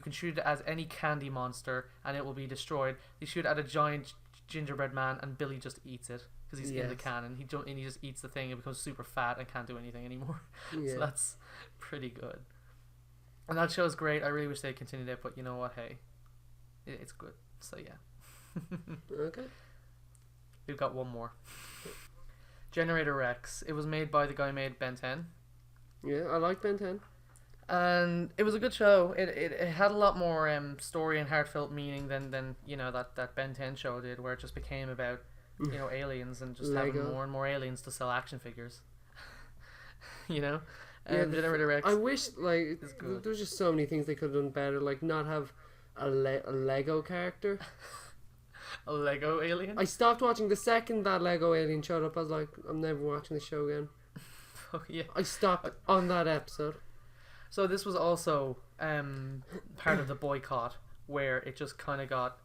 can shoot it as any candy monster, and it will be destroyed. You shoot at a giant gingerbread man, and Billy just eats it because he's in the cannon. He just eats the thing. It becomes super fat and can't do anything anymore. Yeah. So that's pretty good. And that show's great. I really wish they continued it, but you know what? Hey, it's good. So yeah. Okay. We've got one more. Generator Rex. It was made by the guy who made Ben 10. Yeah, I like Ben 10. And it was a good show. It had a lot more story and heartfelt meaning than that Ben 10 show did, where it just became about aliens and just having more and more aliens to sell action figures. Generator Rex. I wish there's just so many things they could have done better, like not have a Lego character. A Lego alien? I stopped watching the second that Lego alien showed up. I was like, I'm never watching the show again. Oh, yeah. I stopped on that episode. So this was also part of the boycott, where it just kind of got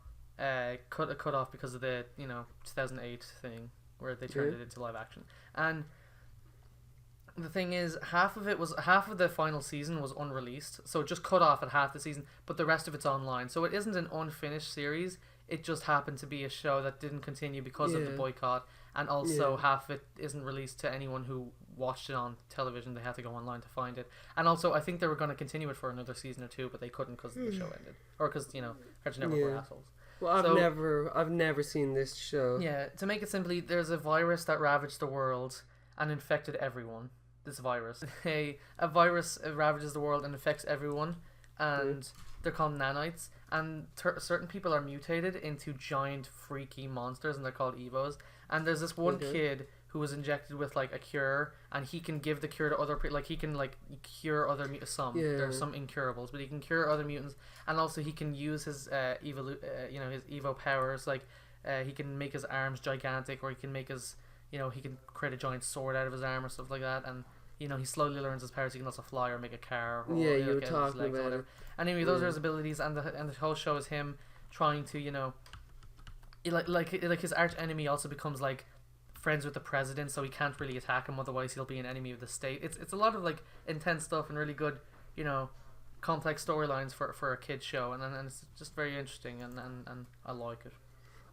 cut off because of the 2008 thing, where they turned it into live action. And the thing is, half of the final season was unreleased, so it just cut off at half the season, but the rest of it's online. So it isn't an unfinished series. It just happened to be a show that didn't continue because of the boycott, and also half of it isn't released to anyone who watched it on television. They had to go online to find it. And also, I think they were going to continue it for another season or 2, but they couldn't because the show ended, or because Cartoon Network were assholes. Well, I've never seen this show. Yeah, to make it simply, there's a virus that ravaged the world and infected everyone. This virus, a virus ravages the world and infects everyone, and they're called nanites. And certain people are mutated into giant freaky monsters, and they're called Evos. And there's this one kid who was injected with like a cure, and he can give the cure to other people. Like he can cure other there's some incurables, but he can cure other mutants, and also he can use his his Evo powers. Like he can make his arms gigantic, or he can make his he can create a giant sword out of his arm or stuff like that. And he slowly learns his powers. He can also fly or make a car. Or, you were talking about it. Anyway, those are his abilities, and the whole show is him trying to, like his arch enemy also becomes like friends with the president, so he can't really attack him, otherwise he'll be an enemy of the state. It's a lot of like intense stuff and really good, complex storylines for a kid's show, and it's just very interesting, and I like it.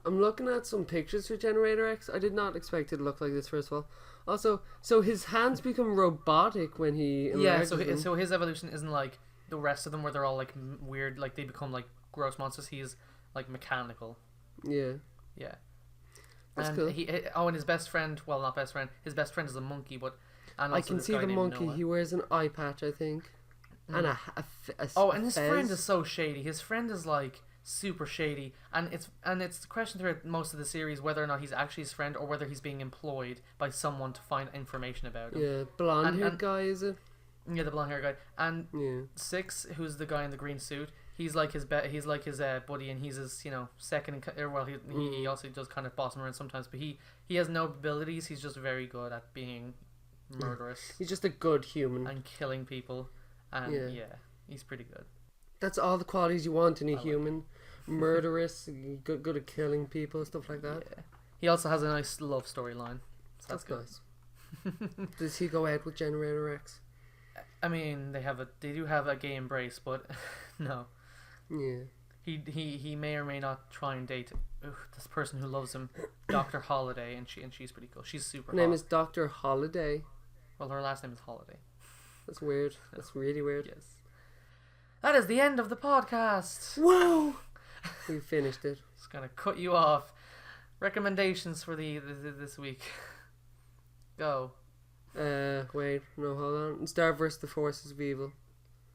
I'm looking at some pictures for Generator X. I did not expect it to look like this, first of all. Also, so his hands become robotic when he Yeah, enlarges them. so his evolution isn't like the rest of them where they're all like weird, like they become like gross monsters. He's like mechanical. Yeah. Yeah. That's and cool. And his best friend, well, not best friend, his best friend is a monkey, but and I also can this see guy the named monkey. Noah. He wears an eye patch, I think. And and his fez. friend is so shady. His friend is like super shady, and it's the question throughout most of the series whether or not he's actually his friend or whether he's being employed by someone to find information about him. Yeah, blonde haired and- guy, is it? Yeah, the blonde hair guy. And Yeah. Six, who's the guy in the green suit, he's like his buddy, and he's his second. He also does kind of boss him around sometimes, but he has no abilities. He's just very good at being murderous He's just a good human. and killing people, and yeah, he's pretty good. That's all the qualities you want in a human. Murderous, good at killing people, stuff like that. Yeah, he also has a nice love storyline. So That's good. nice. Does he go out with Generator X? I mean, they do have a gay embrace, but no. Yeah. He may or may not try and date this person who loves him, Dr. Holiday, and she's pretty cool. She's super Her name hot. is Dr. Holiday. Well, her last name is Holiday. That's weird. That's really weird. Yes. That is the end of the podcast. Whoa! We finished it. Just gonna cut you off. Recommendations for the this week. Go. Wait, no, hold on. Star vs. the Forces of Evil.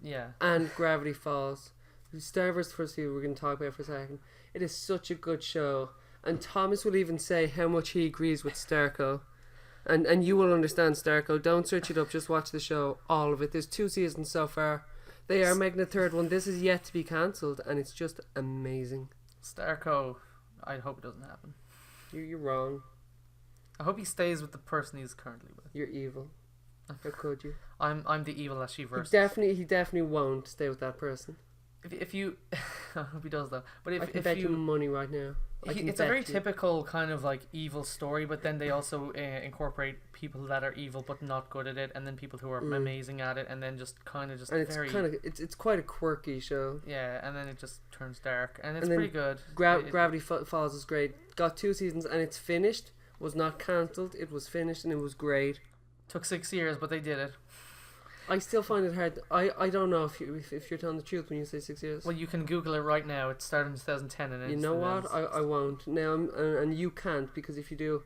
Yeah. And Gravity Falls. Star vs. the Forces of Evil we're going to talk about for a second. It is such a good show. And Thomas will even say how much he agrees with Starco. And you will understand Starco. Don't search it up, just watch the show. All of it. There's 2 seasons so far. They are making a 3rd one. This is yet to be cancelled, and it's just amazing. Starco. I hope it doesn't happen. You're wrong. I hope he stays with the person he's currently with. You're evil. How could you? I'm the evil that she versus. He definitely won't stay with that person. If you, I hope he does though. But I can bet you money right now. It's a very typical kind of like evil story, but then they also incorporate people that are evil but not good at it, and then people who are amazing at it, and then just and it's quite a quirky show. Yeah, and then it just turns dark, and it's pretty good. Gravity Falls is great. Got 2 seasons and it's finished. Was not cancelled. It was finished and it was great. Took 6 years, but they did it. I still find it hard. I don't know if you're telling the truth when you say 6 years. Well, you can Google it right now. It started in 2010, and you know what? I won't now. And you can't, because if you do,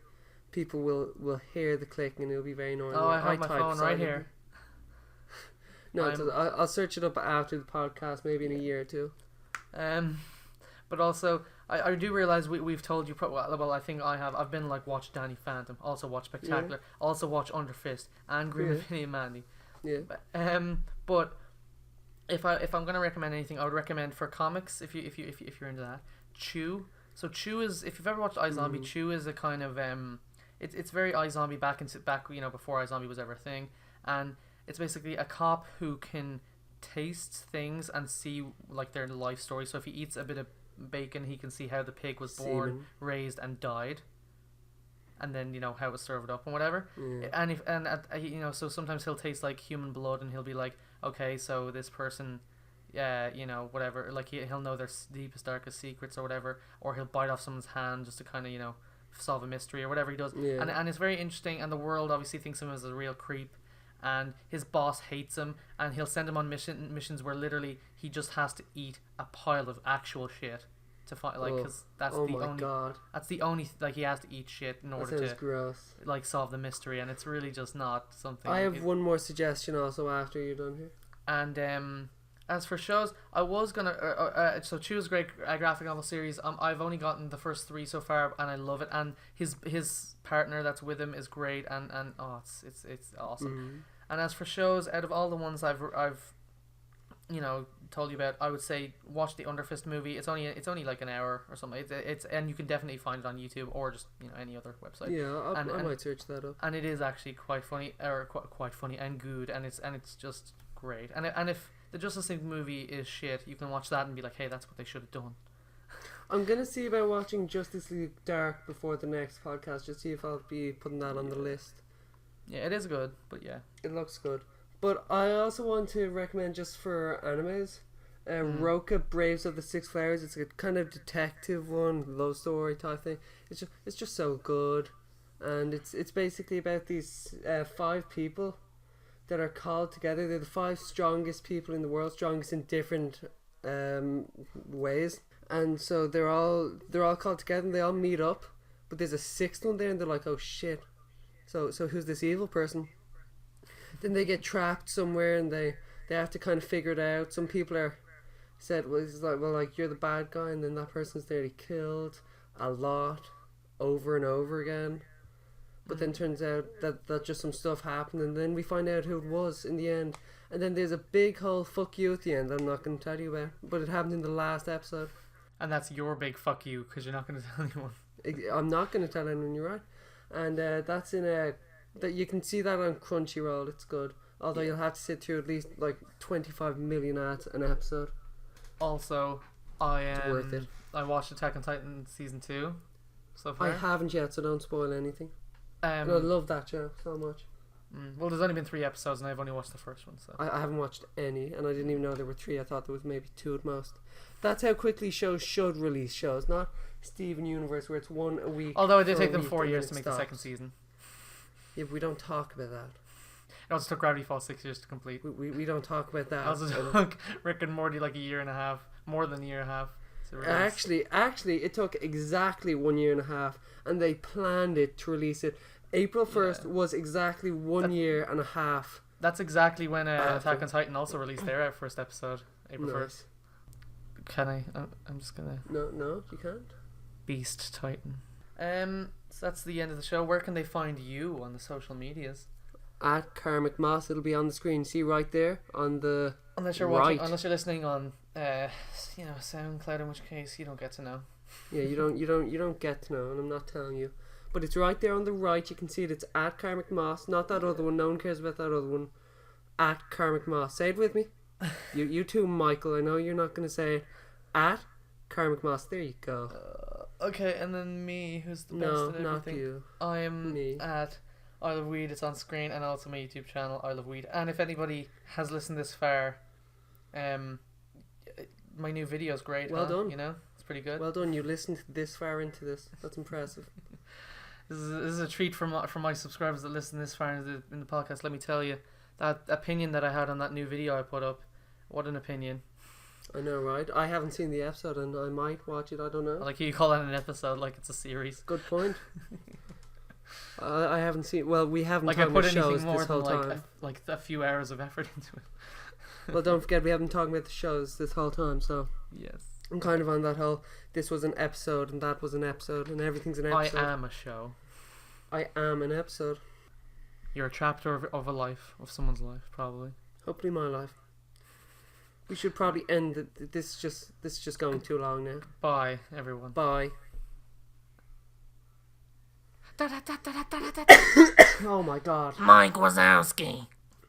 people will hear the clicking and it'll be very annoying. Oh, I have my phone right here. No, I'll search it up after the podcast, maybe in a year or 2. But also, I do realize we've told you. Well, I think I have. I've been like watch Danny Phantom, also watch Spectacular, also watch Under Fist and Green Infinity and Mandy. Yeah. But if I'm gonna recommend anything, I would recommend for comics if you're into that. Chew. So Chew is, if you've ever watched iZombie, Chew is a kind of it's very iZombie back before iZombie was ever a thing, and it's basically a cop who can taste things and see like their life story. So if he eats a bit of bacon, he can see how the pig was born, raised, and died. And then how it was served up and whatever, so sometimes he'll taste like human blood and he'll be like, okay, so this person, whatever, like he'll know their deepest darkest secrets or whatever, or he'll bite off someone's hand just to kind of solve a mystery or whatever he does, and it's very interesting, and the world obviously thinks of him as a real creep, and his boss hates him, and he'll send him on missions where literally he just has to eat a pile of actual shit. To find, because that's the only he has to eat shit in order to gross. Solve the mystery, and it's really just not something. I have one more suggestion also after you're done here. And as for shows, I was gonna so Choose great graphic novel series. I've only gotten the first 3 so far, and I love it. And his partner that's with him is great, and it's awesome. And as for shows, out of all the ones I've told you about, I would say watch the Under Fist movie. It's only like an hour or something. It's and you can definitely find it on YouTube or just any other website. Yeah, I might search that up. And it is actually quite funny, or quite funny and good, and it's just great. And if the Justice League movie is shit, you can watch that and be like, hey, that's what they should have done. I'm gonna see about watching Justice League Dark before the next podcast. Just see if I'll be putting that on the list. Yeah, it is good, but yeah, it looks good. But I also want to recommend, just for animes, Roca Braves of the Six Flowers. It's a kind of detective one, love story type thing. It's just so good, and it's basically about these 5 people that are called together. They're the 5 strongest people in the world, strongest in different ways, and so they're all called together and they all meet up. But there's a 6th one there, and they're like, oh shit. So who's this evil person? Then they get trapped somewhere, and they have to kind of figure it out. Some people are said, well, it's like you're the bad guy, and then that person's nearly killed a lot, over and over again. But then turns out that just some stuff happened, and then we find out who it was in the end. And then there's a big whole fuck you at the end. I'm not going to tell you about, but it happened in the last episode. And that's your big fuck you, because you're not going to tell anyone. I'm not going to tell anyone, you're right. And that's in that you can see that on Crunchyroll. It's good, although you'll have to sit through at least like 25 million ads an episode. Also, It's worth it. I watched Attack on Titan season 2 so far. I haven't yet, so don't spoil anything. And I love that show so much. Well, there's only been 3 episodes, and I've only watched the first one. So I haven't watched any, and I didn't even know there were 3. I thought there was maybe 2 at most. That's how quickly shows should release shows, not Steven Universe where it's 1 a week. Although it did for a take them week 4 and years then to it make the stops. second season. Yeah, but we don't talk about that. It also took Gravity Falls 6 years to complete. We don't talk about that. It also took Rick and Morty like a year and a half, more than a year and a half. To release. Actually, it took exactly 1 year and a half, and they planned it to release it. April 1st was exactly 1 year and a half. That's exactly when Attack on Titan also released their first episode, April 1st. Can I? I'm just gonna. No, you can't. Beast Titan. So that's the end of the show. Where can they find you on the social medias? At Karmic Moss, it'll be on the screen. See right there on the Unless you're right. watching, unless you're listening on, SoundCloud, in which case you don't get to know. Yeah, you don't get to know, and I'm not telling you. But it's right there on the right. You can see it. It's at Karmic Moss, not that other one. No one cares about that other one. At Karmic Moss. Say it with me. You too, Michael. I know you're not going to say it. At Karmic Moss. There you go. Okay, and then me, who's the best No, at everything. not you. I'm Me. at iluvwheat. It's on screen, and also my YouTube channel, iluvwheat. And if anybody has listened this far, my new video is great. Well done. You know, it's pretty good. Well done. You listened this far into this. That's impressive. This is a treat from my subscribers that listen this far in the podcast. Let me tell you, that opinion that I had on that new video I put up, what an opinion. I know, right? I haven't seen the episode, and I might watch it. I don't know. Like you call that an episode, like it's a series. Good point. I haven't seen. Well, we haven't. Like I talked put about shows anything more this than whole time. like a few hours of effort into it. Well, don't forget we haven't talked about the shows this whole time, so Yes. I'm kind of on that whole. This was an episode, and that was an episode, and everything's an episode. I am a show. I am an episode. You're a chapter of a life, of someone's life, probably. Hopefully, my life. We should probably end it. This is just going too long now. Bye, everyone. Bye. Oh my god. Mike Wazowski.